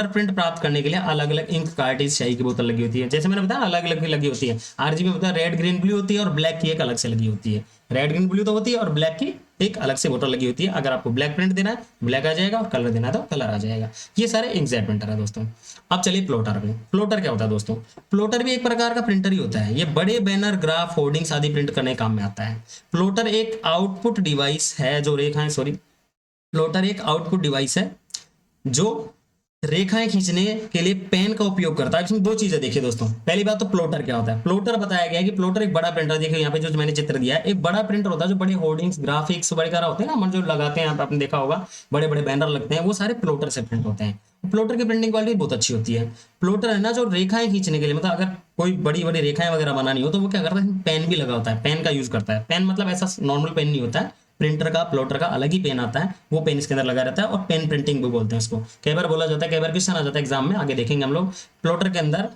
प्रिंट प्राप्त करने के लिए अलग अलग इंक कार्टेज शाही की बोतल लगी होती है। जैसे मैंने बताया अलग अलग लगी होती है। RGB होता है, रेड ग्रीन ब्लू होती है और ब्लैक की एक अलग से लगी होती है। रेड ग्रीन ब्लू तो होती है और ब्लैक की एक अलग से बोतल लगी होती है। अगर आपको ब्लैक प्रिंट देना है ब्लैक आ जाएगा और कलर देना है तो कलर आ जाएगा। ये सारे इंकजेट प्रिंटर है दोस्तों। अब चलिए प्लॉटर पे। प्लॉटर क्या होता है दोस्तों, प्लॉटर भी एक प्रकार का प्रिंटर ही होता है। ये बड़े बैनर, ग्राफ, होर्डिंग्स आदि प्रिंट करने काम में आता है। प्लॉटर एक आउटपुट डिवाइस है जो प्लॉटर एक आउटपुट डिवाइस है जो रेखाएं खींचने के लिए पेन का उपयोग करता है। इसमें 2 चीजें देखिए दोस्तों। पहली बात तो प्लॉटर क्या होता है। प्लॉटर बताया गया है कि प्लॉटर एक बड़ा प्रिंटर, देखिए यहाँ पे जो मैंने चित्र दिया है, एक बड़ा प्रिंटर होता है जो बड़े होर्डिंग्स, ग्राफिक्स वगैरह होते हैं ना, हम जो लगाते हैं, आपने देखा होगा बड़े बड़े बैनर लगते हैं, वो सारे प्लॉटर से प्रिंट होते हैं। प्लॉटर की प्रिंटिंग क्वालिटी बहुत अच्छी होती है। प्लॉटर है ना जो रेखाएं खींचने के लिए, मतलब अगर कोई बड़ी बड़ी रेखाएं वगैरह बनानी हो तो वो क्या करता है, पेन भी लगा होता है, पेन का यूज करता है। पेन मतलब ऐसा नॉर्मल पेन नहीं होता है, प्रिंटर का, प्लॉटर का अलग ही पेन आता है, वो पेन इसके अंदर लगा रहता है और पेन प्रिंटिंग भी बोलते हैं उसको। कई बार बोला जाता है, कई बार क्वेश्चन आ जाता है एग्जाम में, आगे देखेंगे हम लोग। प्लॉटर के अंदर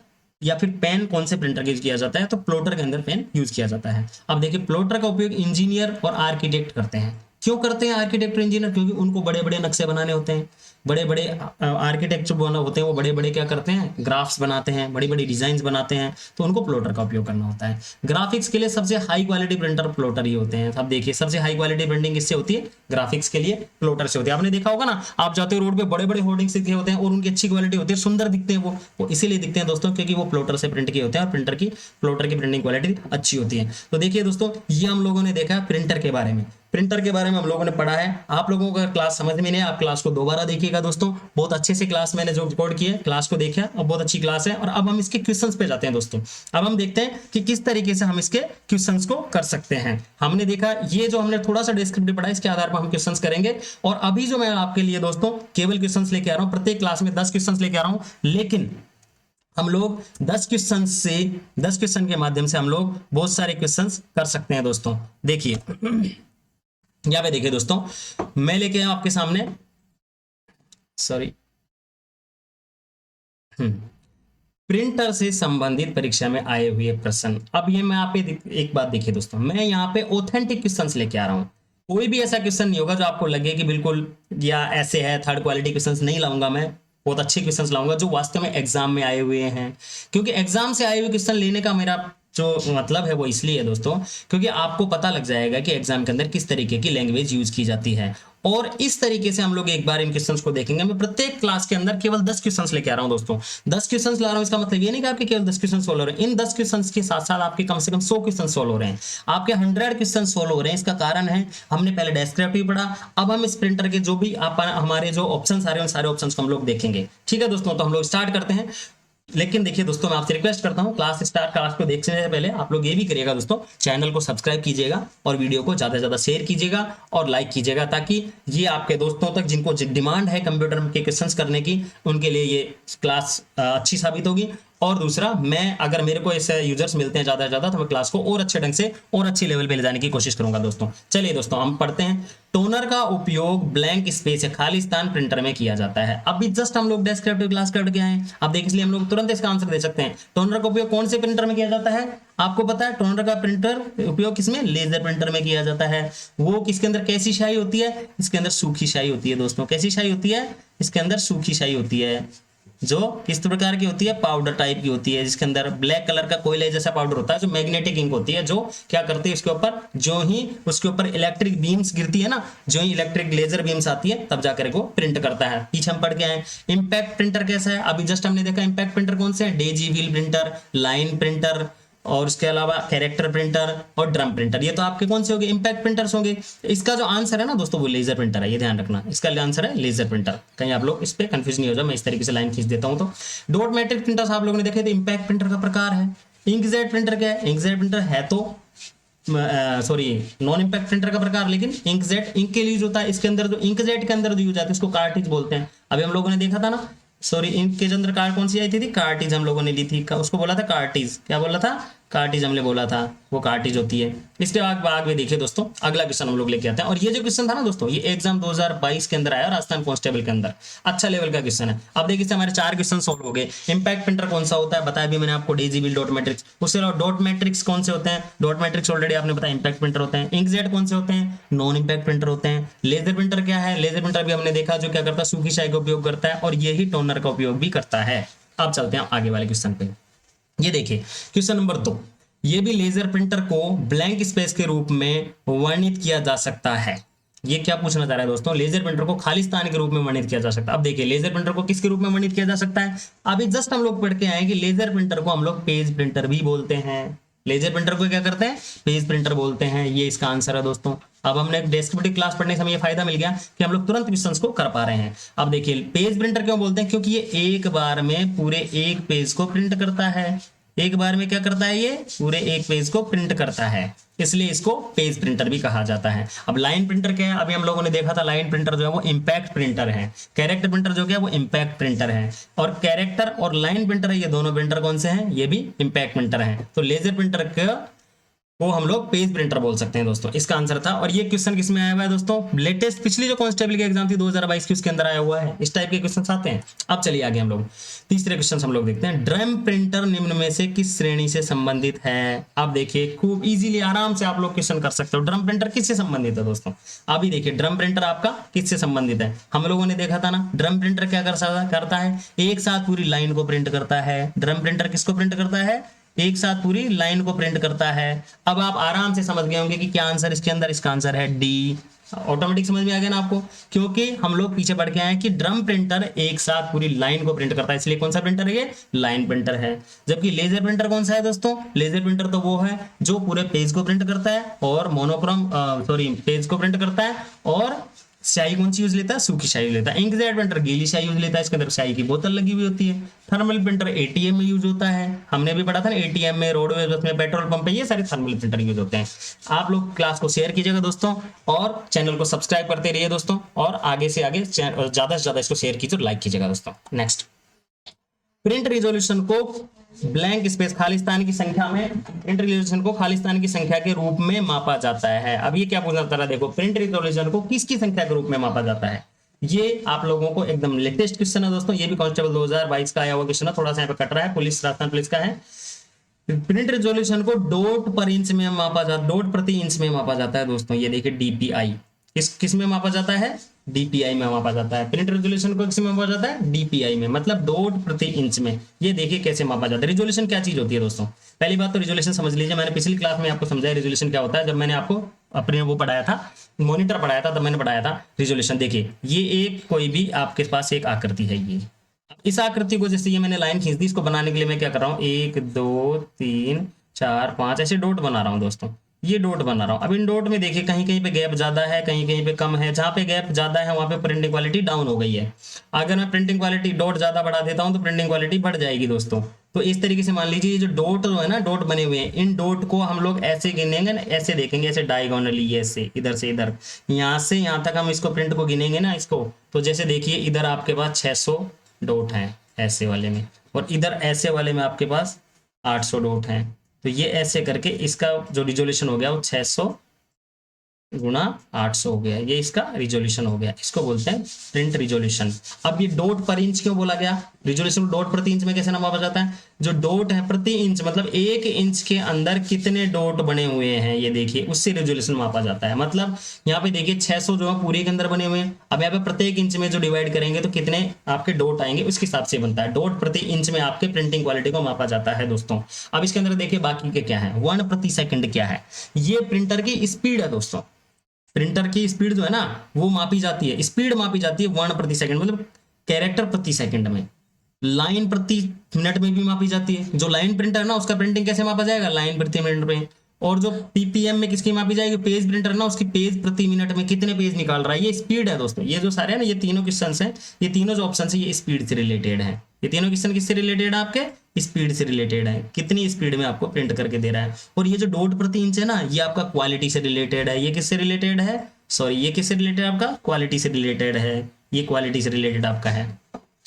या फिर पेन कौन से प्रिंटर का यूज किया जाता है, तो प्लॉटर के अंदर पेन यूज किया जाता है। अब देखिए प्लॉटर का उपयोग इंजीनियर और आर्किटेक्ट करते हैं। क्यों करते हैं आर्किटेक्ट और इंजीनियर? क्योंकि उनको बड़े बड़े नक्शे बनाने होते हैं। बड़े बड़े आर्किटेक्ट जो बना होते हैं वो बड़े बड़े क्या करते हैं, ग्राफ्स बनाते हैं, बड़ी बड़ी डिजाइन बनाते हैं, तो उनको प्लॉटर का उपयोग करना होता है। ग्राफिक्स के लिए सबसे हाई क्वालिटी प्रिंटर प्लॉटर ही होते हैं। अब देखिए सबसे हाई क्वालिटी प्रिंटिंग किससे होती है, ग्राफिक्स के लिए प्लॉटर से होती है। आपने देखा होगा ना, आप जाते हो रोड पे बड़े बड़े होर्डिंग्स लिखे होते हैं और उनकी अच्छी क्वालिटी होती है, सुंदर दिखते हैं वो इसीलिए दिखते हैं दोस्तों क्योंकि वो प्लॉटर से प्रिंट किए होते हैं और प्लॉटर की प्रिंटिंग क्वालिटी अच्छी होती है। तो देखिए दोस्तों, ये हम लोगों ने देखा प्रिंटर के बारे में। प्रिंटर के बारे में हम लोगों ने पढ़ा है। आप लोगों को अगर क्लास समझ में नहीं, आप क्लास को दोबारा देखिएगा दोस्तों, बहुत अच्छे से क्लास मैंने जो रिकॉर्ड की है क्लास को देखा और बहुत अच्छी क्लास है। और अब हम इसके क्वेश्चंस पे जाते हैं दोस्तों। अब हम देखते हैं कि किस तरीके से हम इसके क्वेश्चंस को कर सकते हैं। हमने देखा ये जो हमने थोड़ा सा डिस्क्रिप्टिव पढ़ा, इसके आधार पर हम क्वेश्चंस करेंगे। और अभी जो मैं आपके लिए दोस्तों केवल क्वेश्चंस लेके आ रहा हूँ, प्रत्येक क्लास में 10 क्वेश्चंस लेके आ रहा हूँ, लेकिन हम लोग 10 क्वेश्चन के माध्यम से हम लोग बहुत सारे क्वेश्चंस कर सकते हैं दोस्तों। देखिए यहाँ पे देखिए दोस्तों, मैं लेके आया आपके सामने, सॉरी, प्रिंटर से संबंधित परीक्षा में आए हुए प्रश्न। अब ये मैं आप एक बात देखिए दोस्तों, मैं यहाँ पे ऑथेंटिक क्वेश्चंस लेके आ रहा हूँ। कोई भी ऐसा क्वेश्चन नहीं होगा जो आपको लगे कि बिल्कुल या ऐसे है, थर्ड क्वालिटी क्वेश्चंस नहीं लाऊंगा मैं, बहुत अच्छे क्वेश्चंस लाऊंगा जो वास्तव में एग्जाम में आए हुए हैं। क्योंकि एग्जाम से आए हुए क्वेश्चन लेने का मेरा जो मतलब है वो इसलिए है दोस्तों क्योंकि आपको पता लग जाएगा कि एग्जाम के अंदर किस तरीके की लैंग्वेज यूज की जाती है। और इस तरीके से हम लोग एक बार इन क्वेश्चंस को देखेंगे। मैं प्रत्येक क्लास के अंदर केवल 10 क्वेश्चंस लेके आ रहा हूं दोस्तों। 10 क्वेश्चंस ला रहा हूं, इसका मतलब ये नहीं कि आपके केवल 10 क्वेश्चन सोल्व हो रहे हैं। इन 10 क्वेश्चंस के साथ साथ आपके कम से कम 100 क्वेश्चन सोल्व हो रहे हैं, आपके 100 क्वेश्चन सोल्व हो रहे हैं। इसका कारण है हमने पहले डेस्क्रिप्टिव पढ़ा, अब हम इस प्रिंटर के जो भी हमारे जो ऑप्शन आ रहे हैं उन सारे ऑप्शन को हम लोग देखेंगे। ठीक है दोस्तों, तो हम लोग स्टार्ट करते हैं। लेकिन देखिए दोस्तों, मैं आपसे रिक्वेस्ट करता हूं क्लास को देखने से पहले आप लोग ये भी करिएगा दोस्तों, चैनल को सब्सक्राइब कीजिएगा और वीडियो को ज्यादा से ज्यादा शेयर कीजिएगा और लाइक कीजिएगा, ताकि ये आपके दोस्तों तक जिनको डिमांड है कंप्यूटर के क्वेश्चंस करने की, उनके लिए ये क्लास अच्छी साबित होगी। और दूसरा, मैं अगर मेरे को ऐसे यूजर्स मिलते हैं ज्यादा से ज्यादा तो मैं क्लास को और अच्छे ढंग से और अच्छी लेवल पे ले जाने की कोशिश करूंगा दोस्तों। चलिए दोस्तों, हम पढ़ते हैं। टोनर का उपयोग ब्लैंक स्पेस या खाली स्थान प्रिंटर में किया जाता है। अभी जस्ट हम लोग डेस्क्रिप्टिव क्लास कर के आए हैं, अब देख, इसलिए हम लोग तुरंत इसका आंसर दे सकते हैं। टोनर का उपयोग कौन से प्रिंटर में किया जाता है? आपको पता है टोनर का प्रिंटर उपयोग किसमें? लेजर प्रिंटर में किया जाता है। वो किसके अंदर कैसी स्याही होती है? इसके अंदर सूखी स्याही होती है दोस्तों। कैसी स्याही होती है? इसके अंदर सूखी स्याही होती है, जो किस प्रकार की होती है? पाउडर टाइप की होती है, जिसके अंदर ब्लैक कलर का कोयले जैसा पाउडर होता है, जो मैग्नेटिक इंक होती है, जो क्या करती है उसके ऊपर, जो ही उसके ऊपर इलेक्ट्रिक बीम्स गिरती है ना, जो ही इलेक्ट्रिक लेजर बीम्स आती है तब जाकर वो प्रिंट करता है। पीछे हम पढ़ के आए। इंपैक्ट प्रिंटर कैसा है? अभी जस्ट हमने देखा इंपैक्ट प्रिंटर कौन से है? Daisy wheel printer, line printer, और उसके अलावा कैरेक्टर प्रिंटर और ड्रम प्रिंटर। ये तो आपके कौन से होंगे? इंपैक्ट प्रिंटर्स होंगे। इसका जो आंसर है ना दोस्तों वो लेजर प्रिंटर है, ये ध्यान रखना, इसका आंसर है लेजर प्रिंटर। कहीं आप लोग इस पे कंफ्यूज नहीं हो जाए, मैं इस तरीके से लाइन खींच देता हूं। तो डॉट मैट्रिक्स प्रिंटर्स आप लोगों ने देखे थे, इंपैक्ट प्रिंटर का प्रकार है। इंकजेट प्रिंटर क्या है? इंकजेट प्रिंटर है तो सॉरी नॉन इंपैक्ट प्रिंटर का प्रकार, लेकिन इंकजेट इंक के लिए यूज होता है। इसके अंदर जो इंकजेट के अंदर जो यूज आता है उसको कार्टिज बोलते हैं। अभी हम लोगों ने देखा था ना, सॉरी इंक के अंदर कार्ड कौन सी आई थी? कार्टिज हम लोगों ने ली थी, उसको बोला था कार्टिज। क्या बोला था? कार्टिज हमने बोला था, वो कार्टिज होती है। इसके बाद में देखिए दोस्तों, अगला क्वेश्चन हम लोग लेके आते हैं। और ये जो क्वेश्चन था ना दोस्तों, ये एग्जाम 2022 के अंदर आया, राजस्थान कांस्टेबल के अंदर, अच्छा लेवल का क्वेश्चन है। अब देखिए इससे हमारे 4 क्वेश्चन सोल्व हो गए। इंपैक्ट प्रिंटर कौन सा होता है बताया भी मैंने आपको, डेजी व्हील, डॉट मैट्रिक्स। उसके अलावा डॉट मैट्रिक्स कौन से होते हैं? डॉट मैट्रिक्स ऑलरेडी आपने बताया इंपैक्ट प्रिंटर होते हैं। इंकजेट कौन से होते हैं? नॉन इंपैक्ट प्रिंटर होते हैं। लेजर प्रिंटर क्या है? लेजर प्रिंटर भी हमने देखा जो क्या करता है, सूखी स्याही का उपयोग करता है, और यही टोनर का उपयोग भी करता है। अब चलते हैं आगे वाले क्वेश्चन पे। ये देखिए क्वेश्चन नंबर 2, ये भी लेजर प्रिंटर को ब्लैंक स्पेस के रूप में वर्णित किया जा सकता है। ये क्या पूछना चाह रहा है दोस्तों? लेजर प्रिंटर को खाली स्थान के रूप में वर्णित किया जा सकता है। अब देखिए लेजर प्रिंटर को किसके रूप में वर्णित किया जा सकता है? अभी जस्ट हम लोग पढ़ के आए कि लेजर प्रिंटर को हम लोग पेज प्रिंटर भी बोलते हैं। लेजर प्रिंटर को क्या करते हैं? पेज प्रिंटर बोलते हैं। ये इसका आंसर है दोस्तों। अब हमने डेस्क्रिप्टिव क्लास पढ़ने से हमें ये फायदा मिल गया कि हम लोग तुरंत क्वेश्चंस को कर पा रहे हैं। अब देखिए पेज प्रिंटर क्यों बोलते हैं? क्योंकि ये एक बार में पूरे एक पेज को प्रिंट करता है। एक बार में क्या करता है? ये पूरे एक पेज को प्रिंट करता है, इसलिए इसको पेज प्रिंटर भी कहा जाता है। अब लाइन प्रिंटर क्या है? अभी हम लोगों ने देखा था लाइन प्रिंटर जो है वो इंपैक्ट प्रिंटर है। कैरेक्टर प्रिंटर जो क्या है वो इंपैक्ट प्रिंटर है। और कैरेक्टर और लाइन प्रिंटर है, ये दोनों प्रिंटर कौन से हैं? ये भी इंपैक्ट प्रिंटर हैं। तो लेजर प्रिंटर का वो हम लोग पेज प्रिंटर बोल सकते हैं दोस्तों, इसका आंसर था। और ये क्वेश्चन किसमें आया हुआ है दोस्तों, लेटेस्ट पिछली जो कांस्टेबल की एग्जाम थी 2022 की, उसके अंदर आया हुआ है। इस टाइप के क्वेश्चन आते हैं। अब चलिए आगे हम लोग तीसरे क्वेश्चन हम लोग देखते हैं। ड्रम प्रिंटर निम्न में से किस श्रेणी से संबंधित है। अब देखिए खूब इजीली आराम से आप लोग क्वेश्चन कर सकते हो। ड्रम प्रिंटर किससे संबंधित है दोस्तों, अभी देखिए ड्रम प्रिंटर आपका किससे संबंधित है। हम लोगों ने देखा था ना, ड्रम प्रिंटर क्या करता है, एक साथ पूरी लाइन को प्रिंट करता है। ड्रम प्रिंटर किसको प्रिंट करता है, एक साथ पूरी लाइन को प्रिंट करता है। अब आप आराम से समझ गए होंगे कि क्या आंसर इसके अंदर, इसका आंसर है डी। ऑटोमेटिक समझ में आ गया ना आपको, क्योंकि हम लोग पीछे पढ़ के आए हैं कि ड्रम प्रिंटर एक साथ पूरी लाइन को प्रिंट करता है, इसलिए कौन सा प्रिंटर है, ये लाइन प्रिंटर है। जबकि लेजर प्रिंटर कौन सा है दोस्तों, लेजर प्रिंटर तो वो है जो पूरे पेज को प्रिंट करता है और मोनोक्रोम पेज को प्रिंट करता है, और स्याही कौन सी यूज लेता है, सूखी स्याही यूज लेता है। इंकजेट प्रिंटर गीली स्याही यूज लेता है, इसके अंदर स्याही की बोतल लगी हुई होती है। थर्मल प्रिंटर एटीएम में यूज होता है, हमने भी पढ़ा था ना, एटीएम में, रोडवेज बस में, पेट्रोल पंप पे, ये सारे थर्मल प्रिंटर यूज होते हैं। आप लोग क्लास को शेयर कीजिएगा दोस्तों, और चैनल को सब्सक्राइब करते रहिए दोस्तों, और आगे से आगे ज्यादा से ज्यादा इसको शेयर कीजिए और लाइक कीजिएगा दोस्तों। नेक्स्ट, प्रिंट रिजोल्यूशन को ब्लैंक स्पेस खालिस्तान की संख्या में, प्रिंट रिजोल्यूशन को खालिस्तान की संख्या के रूप में मापा जाता है। अब ये क्या पूछना था, देखो प्रिंट रिजोल्यूशन को किसकी संख्या के रूप में मापा जाता है। ये आप लोगों को एकदम लेटेस्ट क्वेश्चन है दोस्तों, ये भी कांस्टेबल 2022 का आया हुआ क्वेश्चन है, थोड़ा सा यहाँ पे कट रहा है, पुलिस, राजस्थान पुलिस का है। प्रिंट रिजोल्यूशन को डॉट पर इंच में मापा जाता, डॉट प्रति इंच में मापा जाता है दोस्तों। ये देखिए डीपीआई, किस में मापा जाता है, डीपीआई में मापा जाता है। प्रिंट रिजोल्यूशन को किस में मापा जाता है, डीपीआई में, मतलब डॉट प्रति इंच में। ये देखिए कैसे मापा जाता है। रिजोल्यूशन क्या चीज होती है दोस्तों, पहली बात तो रिजोल्यूशन समझ लीजिए। मैंने पिछली क्लास में आपको समझाया रिजोल्यूशन क्या होता है, जब मैंने आपको अपने वो पढ़ाया था, मॉनिटर पढ़ाया था, तब मैंने पढ़ाया था रिजोल्यूशन। देखिए ये एक कोई भी आपके पास एक आकृति है, ये इस आकृति को, जैसे ये मैंने लाइन खींच दी, इसको बनाने के लिए मैं क्या कर रहा हूँ, 1 2 3 4 5 ऐसे डॉट बना रहा हूँ दोस्तों। ये डॉट बना रहा हूँ। अब इन डॉट में देखिए कहीं कहीं पे गैप ज्यादा है, कहीं कहीं पे कम है। जहाँ पे गैप ज्यादा है वहाँ पे प्रिंटिंग क्वालिटी डाउन हो गई है। अगर मैं प्रिंटिंग क्वालिटी डॉट ज्यादा बढ़ा देता हूँ तो प्रिंटिंग क्वालिटी बढ़ जाएगी दोस्तों। तो इस तरीके से मान लीजिए ये जो डॉट है ना, डॉट बने हुए हैं, इन डॉट को हम लोग ऐसे गिनेंगे ना, ऐसे देखेंगे, ऐसे डायगोनली, ऐसे इधर से इधर, यहाँ से यहाँ तक हम इसको प्रिंट को गिनेंगे ना इसको, तो जैसे देखिए इधर आपके पास 600 डॉट हैं ऐसे वाले में, और इधर ऐसे वाले में आपके पास 800 डॉट हैं। तो ये ऐसे करके इसका जो रिजोल्यूशन हो गया वो 600 गुणा 800 हो गया, ये इसका रिजोल्यूशन हो गया। इसको बोलते हैं प्रिंट रिजोल्यूशन। अब ये डॉट पर इंच क्यों बोला गया, रिजोल्यूशन डॉट प्रति इंच में कैसे नापा जाता है, जो डॉट है प्रति इंच मतलब 1 इंच के अंदर कितने डॉट बने हुए हैं, ये देखिए उससे रिजोल्यूशन मापा जाता है। मतलब यहाँ पे देखिए 600 जो है पूरे के अंदर बने हुए हैं। अब यहाँ पे प्रत्येक इंच में जो डिवाइड करेंगे तो कितने आपके डॉट आएंगे, उसके हिसाब से बनता है। डॉट प्रति इंच में आपके प्रिंटिंग क्वालिटी को मापा जाता है दोस्तों। अब इसके अंदर देखिए बाकी के क्या है, 1 प्रति सेकंड क्या है, ये प्रिंटर की स्पीड है दोस्तों। प्रिंटर की स्पीड जो है ना वो मापी जाती है, स्पीड मापी जाती है 1 प्रति सेकंड, मतलब कैरेक्टर प्रति सेकंड में। लाइन प्रति मिनट में भी मापी जाती है। जो लाइन प्रिंटर है ना उसका प्रिंटिंग कैसे मापा जाएगा, लाइन प्रति मिनट में। और जो पीपीएम में किसकी मापी जाएगी, पेज प्रिंटर ना, उसकी पेज प्रति मिनट में कितने पेज निकाल रहा है, ये स्पीड है दोस्तों। ये जो सारे है ना, ये तीनों क्वेश्चन हैं, ये तीनों जो ऑप्शन है ये स्पीड से रिलेटेड है। ये तीनों क्वेश्चन किससे रिलेटेड है, आपके स्पीड से रिलेटेड है, कितनी स्पीड में आपको प्रिंट करके दे रहा है। और ये जो डॉट प्रति इंच है ना, ये आपका क्वालिटी से रिलेटेड है। ये किससे रिलेटेड है, सॉरी ये किससे रिलेटेड है, आपका क्वालिटी से रिलेटेड है। ये क्वालिटी से रिलेटेड आपका है।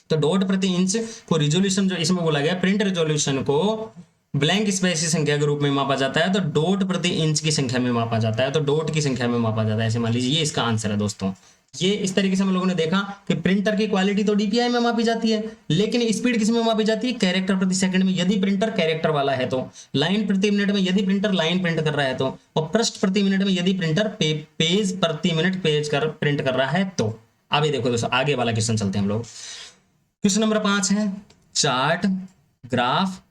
तो डॉट प्रति इंच को रिजोल्यूशन जो इसमें बोला गया, प्रिंट रिजोल्यूशन को ब्लैंक स्पेस की संख्या के रूप में मापा जाता है, तो डॉट प्रति इंच की संख्या में मापा जाता है, तो डॉट की संख्या में मापा जाता है। ऐसे मान लीजिए ये इसका आंसर है दोस्तों। ये इस तरीके से हम लोगों ने देखा कि प्रिंटर की क्वालिटी तो डीपीआई में मापी जाती है, लेकिन स्पीड किस में मापी जाती है, कैरेक्टर प्रति सेकंड में, यदि प्रिंटर कैरेक्टर वाला है तो। लाइन प्रति मिनट में यदि प्रिंटर लाइन प्रिंट कर रहा है तो। और पृष्ठ प्रति मिनट में यदि प्रिंटर पेज प्रति मिनट पेज कर प्रिंट कर रहा है तो। अब ये देखो दोस्तों आगे वाला क्वेश्चन चलते हैं हम लोग। क्वेश्चन नंबर 5 है, चार्ट, ग्राफ,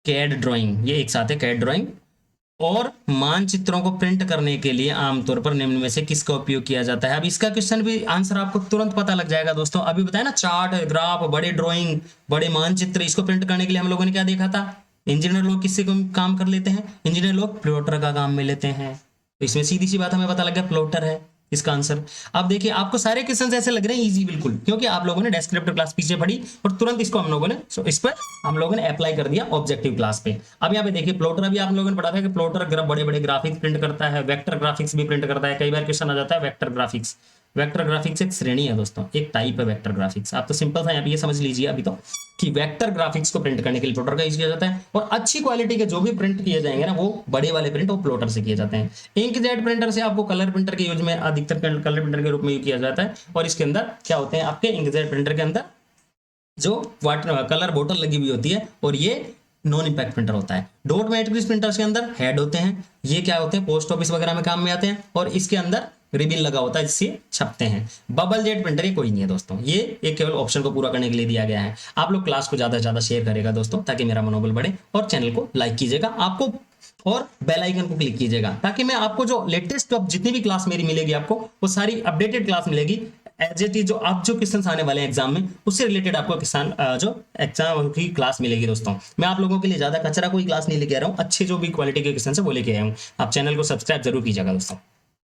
कैड ड्राइंग, ये एक साथ है, कैड ड्राइंग और मानचित्रों को प्रिंट करने के लिए आमतौर पर निम्न में से किसका उपयोग किया जाता है। अब इसका क्वेश्चन भी आंसर आपको तुरंत पता लग जाएगा दोस्तों। अभी बताया ना, चार्ट, ग्राफ, बड़े ड्राइंग, बड़े मानचित्र, इसको प्रिंट करने के लिए हम लोगों ने क्या देखा था, इंजीनियर लोग किससे काम कर लेते हैं, इंजीनियर लोग प्लॉटर का काम में लेते हैं। तो इसमें सीधी सी बात हमें पता लग गया, प्लॉटर है इसका आंसर। अब देखिए आपको सारे क्वेश्चन ऐसे लग रहे हैं इजी बिल्कुल, क्योंकि आप लोगों ने डेस्क्रिप्टिव क्लास पीछे पढ़ी और तुरंत इसको हम लोगों ने इस पर हम लोगों ने अप्लाई कर दिया ऑब्जेक्टिव क्लास पे। अब यहाँ पे देखिए प्लॉटर, अभी आप लोगों ने पढ़ा था कि प्लॉटर बड़े बड़े ग्राफिक्स प्रिंट करता है, वेक्टर ग्राफिक्स भी प्रिंट करता है। कई बार क्वेश्चन आ जाता है वेक्टर ग्राफिक्स, वेक्टर ग्राफिक्स एक श्रेणी है दोस्तों, एक टाइप है वेक्टर ग्राफिक्स। आप तो सिंपल सा यहाँ पे ये समझ लीजिए अभी तो कि वेक्टर ग्राफिक्स को प्रिंट करने के लिए प्लॉटर का यूज किया जाता है, और अच्छी क्वालिटी के जो भी प्रिंट किए जाएंगे ना, वो बड़े वाले प्रिंट वो प्लॉटर से किए जाते हैं। इंकजेट प्रिंटर से आपको कलर प्रिंटर के यूज में अधिकतर कलर प्रिंटर के रूप में यूज किया जाता है, और इसके अंदर क्या होते हैं आपके इंकजेट प्रिंटर के अंदर जो वाटर कलर बोतल लगी हुई होती है, और ये नॉन इंपैक्ट प्रिंटर होता है। डॉट मैट्रिक्स प्रिंटर्स के अंदर हेड होते हैं, ये क्या होते हैं पोस्ट ऑफिस वगैरह में काम में आते हैं, और इसके अंदर रिबिन लगा होता है जिससे छपते हैं। बबल जेट प्रिंटर ये कोई नहीं है दोस्तों, ये एक केवल ऑप्शन को पूरा करने के लिए दिया गया है। आप लोग क्लास को ज्यादा से ज्यादा शेयर करेगा दोस्तों, ताकि मेरा मनोबल बढ़े, और चैनल को लाइक कीजिएगा आपको, और बेल आइकन को क्लिक कीजिएगा, ताकि मैं आपको जो लेटेस्ट जितनी भी क्लास मेरी मिलेगी आपको, वो सारी अपडेटेड क्लास मिलेगी एज इट इज। जो आप जो क्वेश्चन आने वाले हैं एग्जाम में, उससे रिलेटेड आपको किसान जो एग्जाम की क्लास मिलेगी दोस्तों। मैं आप लोगों के लिए ज्यादा कचरा कोई क्लास नहीं लेके आ रहा हूँ, अच्छे जो भी क्वालिटी के क्वेश्चन है वो लेके आया हूँ। आप चैनल को सब्सक्राइब जरूर कीजिएगा दोस्तों।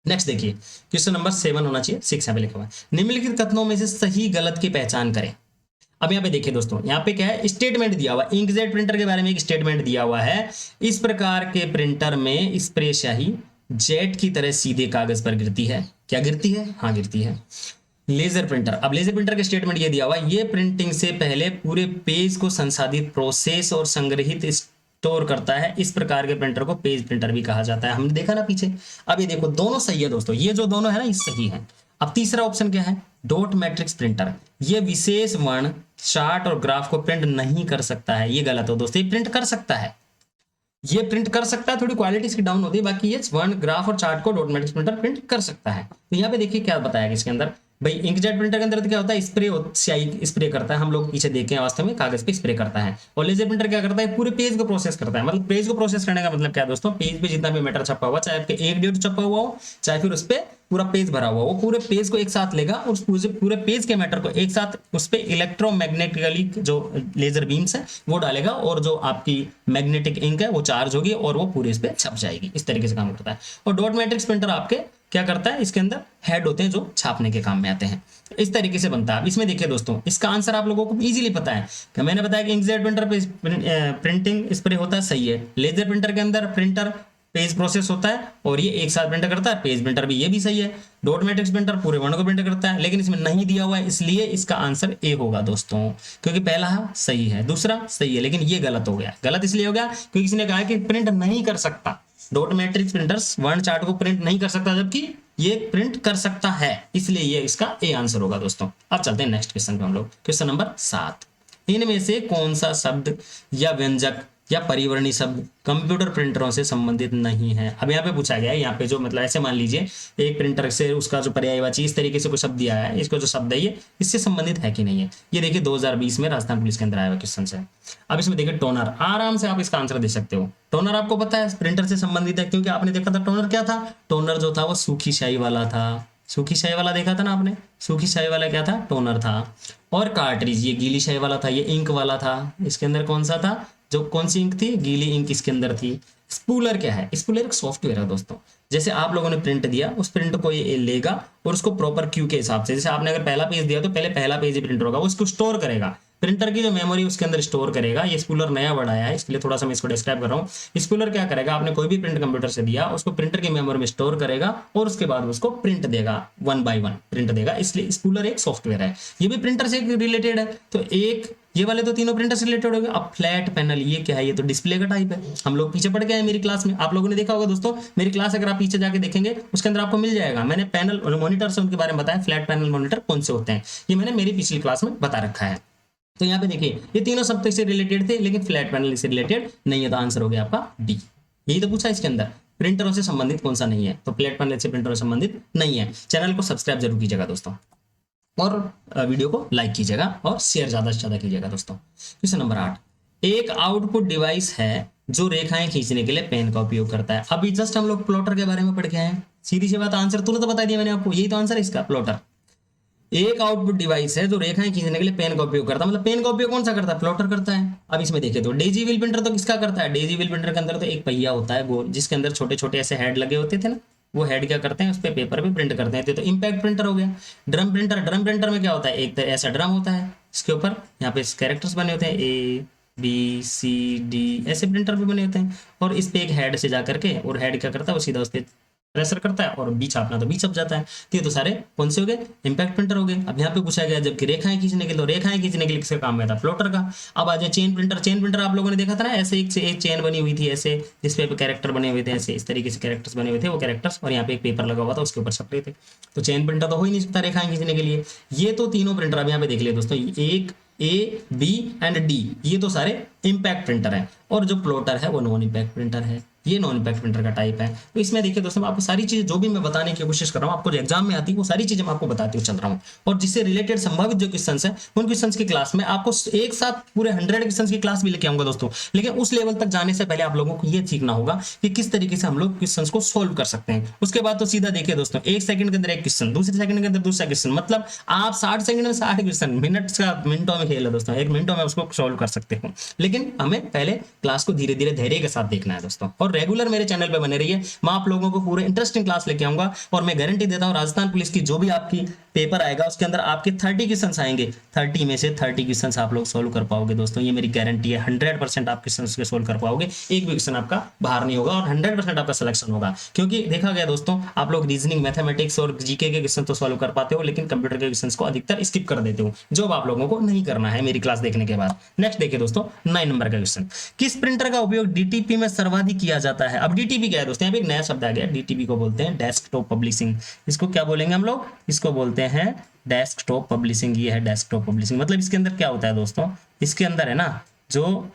नेक्स्ट देखिए, क्वेश्चन नंबर 7 होना चाहिए, 6 यहाँ पे लिखा हुआ है, निम्नलिखित कथनों में से सही गलत की पहचान करें। अब यहाँ पे देखिए दोस्तों, यहाँ पे क्या है, स्टेटमेंट दिया हुआ है, इंकजेट प्रिंटर के बारे में एक स्टेटमेंट दिया हुआ है, इस प्रकार के प्रिंटर में स्प्रे स्याही जेट की तरह सीधे कागज पर गिरती है। क्या गिरती है? हाँ गिरती है। लेजर प्रिंटर, अब लेजर प्रिंटर का स्टेटमेंट ये दिया हुआ है, ये प्रिंटिंग से पहले पूरे पेज को संसाधित, प्रोसेस और संग्रहित स्टोर करता है। इस प्रकार के प्रिंटर को पेज प्रिंटर भी कहा जाता है। हमने देखा ना पीछे। अब ये देखो दोनों सही है दोस्तों, ये जो दोनों है ना ये सही है। अब तीसरा ऑप्शन क्या है, डॉट मैट्रिक्स प्रिंटर, ये विशेष वर्ण, चार्ट और ग्राफ को प्रिंट नहीं कर सकता है। ये गलत हो दोस्तों, ये प्रिंट कर सकता है, ये प्रिंट कर सकता है, थोड़ी क्वालिटी इसकी डाउन होती है, बाकी ये वर्ण, ग्राफ और chart co dot matrix printer print कर सकता है। तो यहाँ पे देखिए क्या बताया इसके अंदर, भाई इंकजेट प्रिंटर के अंदर तो क्या होता है, स्प्रे स्याही स्प्रे करता है, हम लोग पीछे देखे हैं, वास्तव में कागज पे स्प्रे करता है। और लेजर प्रिंटर क्या करता है, पूरे पेज को प्रोसेस करता है। मतलब पेज को प्रोसेस करने का मतलब क्या है दोस्तों, पेज पे जितना भी मैटर छपा हुआ, चाहे आपके एक डेट छपा हुआ हो, चाहे फिर उस पर पूरा पेज भरा हुआ, वो पूरे पेज को एक साथ लेगा, और उस पूरे पेज के मैटर को एक साथ उस पर इलेक्ट्रोमैग्नेटिकली जो लेजर बीम्स है वो डालेगा, और जो आपकी मैग्नेटिक इंक है वो चार्ज होगी, और वो पूरे इस पे छप जाएगी। इस तरीके से काम करता है। और डॉट मैट्रिक्स प्रिंटर आपके क्या करता है, इसके अंदर हेड होते हैं जो छापने के काम में आते हैं। इस तरीके से बनता है। अब इसमें देखिए दोस्तों, इसका आंसर आप लोगों को इजीली पता है कि मैंने बताया कि इंकजेट प्रिंटर पे प्रिंटिंग स्प्रे होता है, सही है। लेजर प्रिंटर के अंदर प्रिंटर पेज प्रोसेस होता है, और ये एक साथ प्रिंट करता है, पेज प्रिंटर भी, ये भी सही है। डॉट मैट्रिक्स प्रिंटर पूरे वर्ण को प्रिंट करता है, लेकिन इसमें नहीं दिया हुआ है, इसलिए इसका आंसर ए होगा दोस्तों, क्योंकि पहला सही है, दूसरा सही है, लेकिन ये गलत हो गया। गलत इसलिए हो गया क्योंकि किसी ने कहा कि प्रिंट नहीं कर सकता, डॉट मैट्रिक्स प्रिंटर्स वर्ण चार्ट को प्रिंट नहीं कर सकता, जबकि ये प्रिंट कर सकता है, इसलिए ये इसका ए आंसर होगा दोस्तों। अब चलते हैं नेक्स्ट क्वेश्चन पे हम लोग, क्वेश्चन नंबर 7, इनमें से कौन सा शब्द या व्यंजक या परिवर्णी शब्द कंप्यूटर प्रिंटरों से संबंधित नहीं है। अब यहाँ पे पूछा गया है, यहाँ पे जो मतलब ऐसे मान लीजिए एक प्रिंटर से उसका जो पर्यायवाची इस तरीके से कोई शब्द दिया है, इसको जो शब्द है ये इससे संबंधित है कि नहीं है। ये देखिए 2020 में राजस्थान पुलिस के अंदर आया हुआ क्वेश्चन है। अब इसमें देखिए टोनर, आराम से आप इसका आंसर दे सकते हो। टोनर आपको पता है प्रिंटर से संबंधित है, क्योंकि आपने देखा था टोनर क्या था, टोनर जो था वो सूखी स्याही वाला था। सूखी स्याही वाला देखा था ना आपने, सूखी स्याही वाला क्या था, टोनर था। और कार्ट्रिज ये गीली स्याही वाला था, ये इंक वाला था। इसके अंदर कौन सा था, जो कौन सी इंक थी, गीली इंक इसके अंदर थी। स्पूलर क्या है, स्पूलर एक सॉफ्टवेयर है दोस्तों। जैसे आप लोगों ने प्रिंट दिया, उस प्रिंट को ये लेगा और उसको प्रॉपर क्यू के हिसाब से, जैसे आपने अगर पहला पेज दिया तो पहले पहला पेज ही प्रिंटर होगा, उसको स्टोर करेगा, प्रिंटर की जो मेमोरी उसके अंदर स्टोर करेगा। ये स्पूलर नया वर्ड आया है, इसलिए थोड़ा सा मैं इसको डिस्क्राइब कर रहा हूँ। स्पूलर क्या करेगा, आपने कोई भी प्रिंट कंप्यूटर से दिया, उसको प्रिंटर की मेमोरी में स्टोर करेगा, और उसके बाद उसको प्रिंट देगा, 1 by 1 प्रिंट देगा। इसलिए स्पूलर एक सॉफ्टवेयर है, ये भी प्रिंटर से रिलेटेड है। तो एक ये वाले तो तीनों प्रिंटर से रिलेटेड हो गए। अब फ्लैट पैनल ये क्या है, ये तो डिस्प्ले का टाइप है। हम लोग पीछे पढ़ गए हैं मेरी क्लास में, आप लोगों ने देखा होगा दोस्तों मेरी क्लास, अगर आप पीछे जाके देखेंगे उसके अंदर आपको मिल जाएगा। मैंने पैनल और मॉनिटर से उनके बारे में बताया, फ्लैट पैनल मॉनिटर कौन से होते हैं, ये मैंने मेरी पिछली क्लास में बता रखा है। तो यहाँ पे देखिए ये तीनों शब्द से रिलेटेड थे, लेकिन फ्लैट पैनल से रिलेटेड नहीं है, तो आंसर हो गया आपका डी। यही तो पूछा इसके अंदर, प्रिंटरों से संबंधित कौन सा नहीं है, तो फ्लैट पैनल से प्रिंटरों से संबंधित नहीं है। चैनल को सब्सक्राइब जरूर कीजिएगा दोस्तों, और वीडियो को लाइक कीजिएगा और शेयर ज्यादा से ज्यादा कीजिएगा दोस्तों। क्वेश्चन नंबर 8, एक आउटपुट डिवाइस है जो रेखाएं खींचने के लिए पेन का उपयोग करता है। अभी जस्ट हम लोग प्लॉटर के बारे में पढ़ के आए हैं, सीधी सी बात, आंसर तुरंत तो बता दिया मैंने आपको, यही तो आंसर है इसका, प्लॉटर। एक आउटपुट डिवाइस है जो रेखाएं खींचने के लिए पेन का उपयोग करता है, मतलब पेन का उपयोग कौन सा करता है, प्लॉटर करता है। अब इसमें देखिए तो डेजी व्हील प्रिंटर तो किसका करता है, डेजी व्हील प्रिंटर के अंदर तो एक पहिया होता है गोल, जिसके अंदर छोटे छोटे ऐसे हेड लगे होते थे ना, वो हेड क्या करते हैं, उस पर पेपर पे प्रिंट करते हैं। तो इंपैक्ट प्रिंटर हो गया। ड्रम प्रिंटर, ड्रम प्रिंटर में क्या होता है, एक ऐसा ड्रम होता है, इसके ऊपर यहाँ पे कैरेक्टर्स बने होते हैं, ABCD ऐसे प्रिंटर भी बने होते हैं, और इस पे एक हेड से जा करके, और हेड क्या करता है वो सीधा उस पर प्रेशर करता है और बी छापना तो बी छप जाता है। तो ये तो सारे कौन से हो गए, इंपैक्ट प्रिंटर हो गए। अब यहाँ पे पूछा गया जबकि रेखाएं खींचने के लिए, तो रेखाएं खींचने के लिए किसका काम में था, फ्लोटर का। अब आ जाए चेन प्रिंटर। चेन प्रिंटर आप लोगों ने देखा था ना, ऐसे एक चेन बनी हुई थी ऐसे, जिसपे कैरेक्टर बने हुए थे ऐसे, इस तरीके से कैरेक्टर्स बने हुए थे, वो कैरेक्टर्स, और यहाँ पे एक पेपर लगा हुआ था उसके ऊपर छप रहे थे। तो चेन प्रिंटर तो हो ही नहीं सकता रेखाएं खींचने के लिए। ये तो तीनों प्रिंटर अब यहाँ पे देख लिया दोस्तों, एक ए बी एंड डी, ये तो सारे इंपैक्ट प्रिंटर हैं, और जो प्लॉटर है वो नॉन इंपैक्ट प्रिंटर है। ये नॉन इंपैक्ट प्रिंटर का टाइप है। तो इसमें देखिए दोस्तों, मैं आपको सारी चीजें जो भी मैं बताने की कोशिश कर रहा हूँ, आपको जो एग्जाम में आती है वो सारी चीजें मैं आपको बताती हुए चल रहा हूँ, और जिससे रिलेटेड संभावित जो क्वेश्चन है उन क्वेश्चन की क्लास में आपको एक साथ पूरे 100 क्वेश्चन की क्लास भी लेके आऊंगा दोस्तों। लेकिन उस लेवल तक जाने से पहले आप लोगों को ये सीखना होगा कि किस तरीके से हम लोग क्वेश्चन को सोल्व कर सकते हैं। उसके बाद तो सीधा देखिए दोस्तों, एक सेकंड के अंदर एक क्वेश्चन, दूसरे सेकंड के अंदर दूसरा क्वेश्चन, मतलब आप 60 सेकंड में 60 क्वेश्चन, मिनट्स का मिनटों में खेल है दोस्तों, 1 मिनटों में उसको सोल्व कर सकते हो। लेकिन हमें पहले क्लास को धीरे धीरे धैर्य के साथ देखना है दोस्तों, और रेगुलर मेरे चैनल पे बने रहिए। मैं आप लोगों को पूरे इंटरेस्टिंग क्लास लेके आऊंगा, और मैं गारंटी देता हूं राजस्थान पुलिस की जो भी आपकी पेपर आएगा उसके अंदर आपके 30 क्वेश्चंस आएंगे, 30 में से 30 क्वेश्चंस आप लोग सोल्व कर पाओगे दोस्तों, ये मेरी गारंटी है। 100% आप क्वेश्चंस के सोल्व कर पाओगे, एक भी क्वेश्चन आपका बाहर नहीं होगा, और 100% आपका सिलेक्शन होगा। क्योंकि देखा गया दोस्तों, आप लोग रीजनिंग, मैथमेटिक्स और जीके के क्वेश्चन तो सोल्व कर पाते हो, लेकिन कंप्यूटर के क्वेश्चंस को अधिकतर स्किप कर देते हो, जो आप लोगों को नहीं करना है मेरी क्लास देखने के बाद। नेक्स्ट देखिए दोस्तों, 9 नंबर का क्वेश्चन, किस प्रिंटर का उपयोग डीटीपी में सर्वाधिक किया जाता है। अब डीटीपी क्या है दोस्तों, यहाँ पे एक नया शब्द आ गया, डीटीपी को बोलते हैं डेस्कटॉप पब्लिशिंग। इसको क्या बोलेंगे हम लोग, इसको बोलते हैं डेस्कटॉप पब्लिशिंग। ये है डेस्कटॉप पब्लिशिंग। मतलब इसके अंदर क्या होता है दोस्तों, इसके अंदर है ना, जो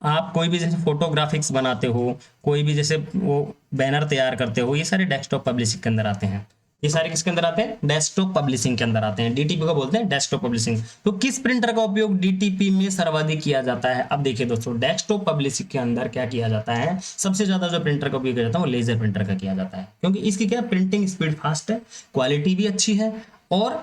आप कोई भी जैसे फोटोग्राफिक्स बनाते हो, कोई भी जैसे वो बैनर तैयार करते हो, ये सारे डेस्कटॉप पब्लिशिंग के अंदर आते हैं। ये सारे किसके अंदर आते हैं, डेस्कटॉप पब्लिशिंग के अंदर आते हैं। डीटीपी को बोलते हैं डेस्कटॉप पब्लिशिंग। तो किस प्रिंटर का उपयोग डीटीपी में सर्वाधिक किया जाता है। अब देखिए दोस्तों, डेस्कटॉप पब्लिशिंग के अंदर क्या किया जाता है, सबसे ज्यादा जो प्रिंटर का उपयोग किया जाता है वो लेजर प्रिंटर का किया जाता है, क्योंकि इसकी क्या प्रिंटिंग स्पीड फास्ट है, क्वालिटी भी अच्छी है, और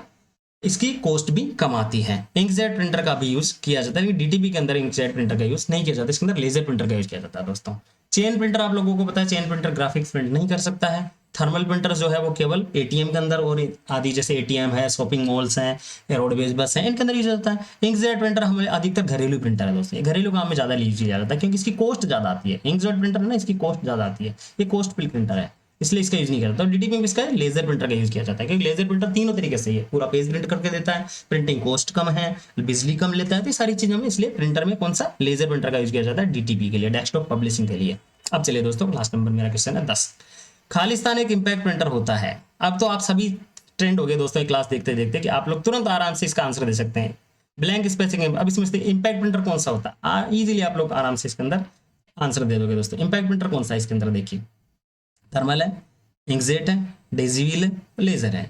इसकी कॉस्ट भी कम आती है। इंकजेट प्रिंटर का भी यूज किया जाता है, लेकिन डीटीपी के अंदर इंकजेट प्रिंटर का यूज नहीं किया जाता, इसके अंदर लेजर प्रिंटर का यूज किया जाता है दोस्तों। चेन प्रिंटर आप लोगों को पता है, चेन प्रिंटर ग्राफिक्स प्रिंट नहीं कर सकता है। थर्मल प्रिंटर जो है वो केवल एटीएम के अंदर और आदि, जैसे एटीएम है, शॉपिंग मॉल्स हैं, रोडवेज बस हैं, इनके अंदर यूज होता है। इंकजेट प्रिंटर हमें अधिकतर घरेलू प्रिंटर है दोस्तों, ये घरेलू काम में ज्यादा यूज किया जाता है, क्योंकि इसकी कॉस्ट ज्यादा आती है। इंकजेट प्रिंटर है ना, इसकी कॉस्ट ज्यादा आती है, ये कॉस्टफुल प्रिंटर है, इसलिए इसका यूज नहीं करता। तो डीटीपी में इसका लेजर प्रिंटर का यूज किया जाता है, क्योंकि लेजर प्रिंटर तीनों तरीके से है, पूरा पेज प्रिंट करके देता है, प्रिंटिंग कॉस्ट कम है, बिजली कम लेता है, तो सारी चीजों में इसलिए प्रिंटर में कौन सा लेजर प्रिंटर का यूज किया जाता है, डीटीपी के लिए, डेस्कटॉप पब्लिशिंग के लिए। अब चलिए दोस्तों, लास्ट नंबर मेरा क्वेश्चन है 10, खालिस्तान एक इंपैक्ट प्रिंटर होता है। अब तो आप सभी ट्रेंड हो गए दोस्तों क्लास देखते देखते कि आप लोग तुरंत आराम से इसका आंसर दे सकते हैं, ब्लैंक स्पेसिंग। अब इसमें से इंपैक्ट प्रिंटर कौन सा होता है, इजीली आप लोग आराम से इसके अंदर आंसर दे दोगे दोस्तों। इंपैक्ट प्रिंटर कौन सा है इसके अंदर, देखिए थर्मल है, इंकजेट है, डेजीवील है, लेजर है।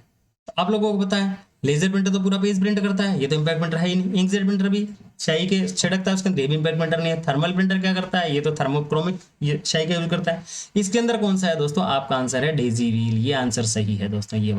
तो आप लोगों को पता है लेजर प्रिंटर तो पूरा पेज प्रिंट करता है, ये तो इंपैक्ट प्रिंटर है ही नहीं। इंकजेट प्रिंटर भी स्याही के छिड़कता है, उसके अंदर इंपैक्ट प्रिंटर नहीं है। थर्मल प्रिंटर क्या करता है, ये तो थर्मोक्रोमिक, ये स्याही का यूज करता है। इसके अंदर कौन सा है दोस्तों, आपका आंसर है डेजीवील। ये आंसर सही है दोस्तों, ये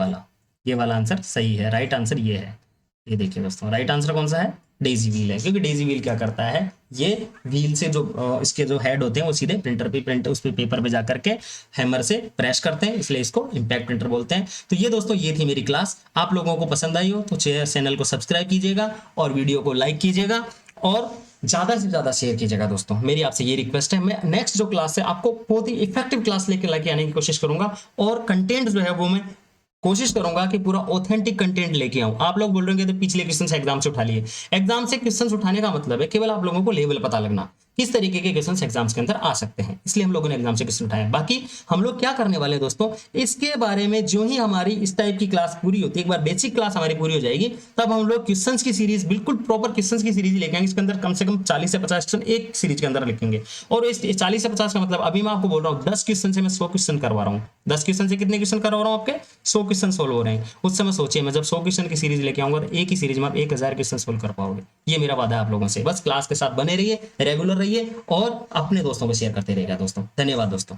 वाला आंसर सही है, राइट आंसर ये है। ये देखिए दोस्तों, राइट आंसर कौन सा है, डेजी व्हील है, क्योंकि डेजी व्हील क्या करता है, ये व्हील से जो इसके जो हेड होते हैं वो सीधे प्रिंटर पे उस पे पेपर पे जा करके हैमर से प्रेस करते हैं, इसलिए इसको इंपैक्ट प्रिंटर बोलते हैं। तो ये दोस्तों, ये थी मेरी क्लास। आप लोगों को पसंद आई हो तो चैनल को सब्सक्राइब कीजिएगा और वीडियो को लाइक कीजिएगा और ज्यादा से ज्यादा शेयर कीजिएगा दोस्तों। मेरी आपसे ये रिक्वेस्ट है। मैं नेक्स्ट जो क्लास है आपको बहुत ही इफेक्टिव क्लास लेके आने की कोशिश करूंगा, और कंटेंट जो है वो मैं कोशिश करूंगा कि पूरा ऑथेंटिक कंटेंट लेके आऊं। आप लोग बोल रहे हैं कि पिछले क्वेश्चन से एग्जाम से उठा लिए, एग्जाम से क्वेश्चन उठाने का मतलब है केवल आप लोगों को लेवल पता लगना, किस तरीके के क्वेश्चन एग्जाम्स के अंदर आ सकते हैं, इसलिए हम लोगों ने एग्जाम से क्वेश्चन उठाए। बाकी हम लोग क्या करने वाले हैं दोस्तों, इसके बारे में जो ही हमारी इस टाइप की क्लास पूरी होती है, एक बार बेसिक क्लास हमारी पूरी हो जाएगी, तब हम लोग क्वेश्चंस की सीरीज, बिल्कुल प्रॉपर क्वेश्चंस की सीरीज लेके आएंगे। इसके अंदर कम से कम 40 से 50 क्वेश्चन एक सीरीज के अंदर लिखेंगे, और इस 40 से 50 का मतलब अभी मैं आपको बोल रहा हूँ 10 क्वेश्चन से मैं 100 क्वेश्चन करवा रहा हूँ। 10 क्वेश्चन से कितने क्वेश्चन करवा रहा हूँ, आपके 100 क्वेश्चन सोल्व हो रहे हैं। उस समय सोचिए, मैं जब 100 क्वेश्चन की सीरीज लेके आऊंगा तो एक ही सीरीज में आप 1000 क्वेश्चन सोल्व कर पाओगे। ये मेरा वादा है आप लोगों से। बस क्लास के साथ बने रहिए, रेगुलर रहिए और अपने दोस्तों को शेयर करते रहिएगा दोस्तों। धन्यवाद दोस्तों।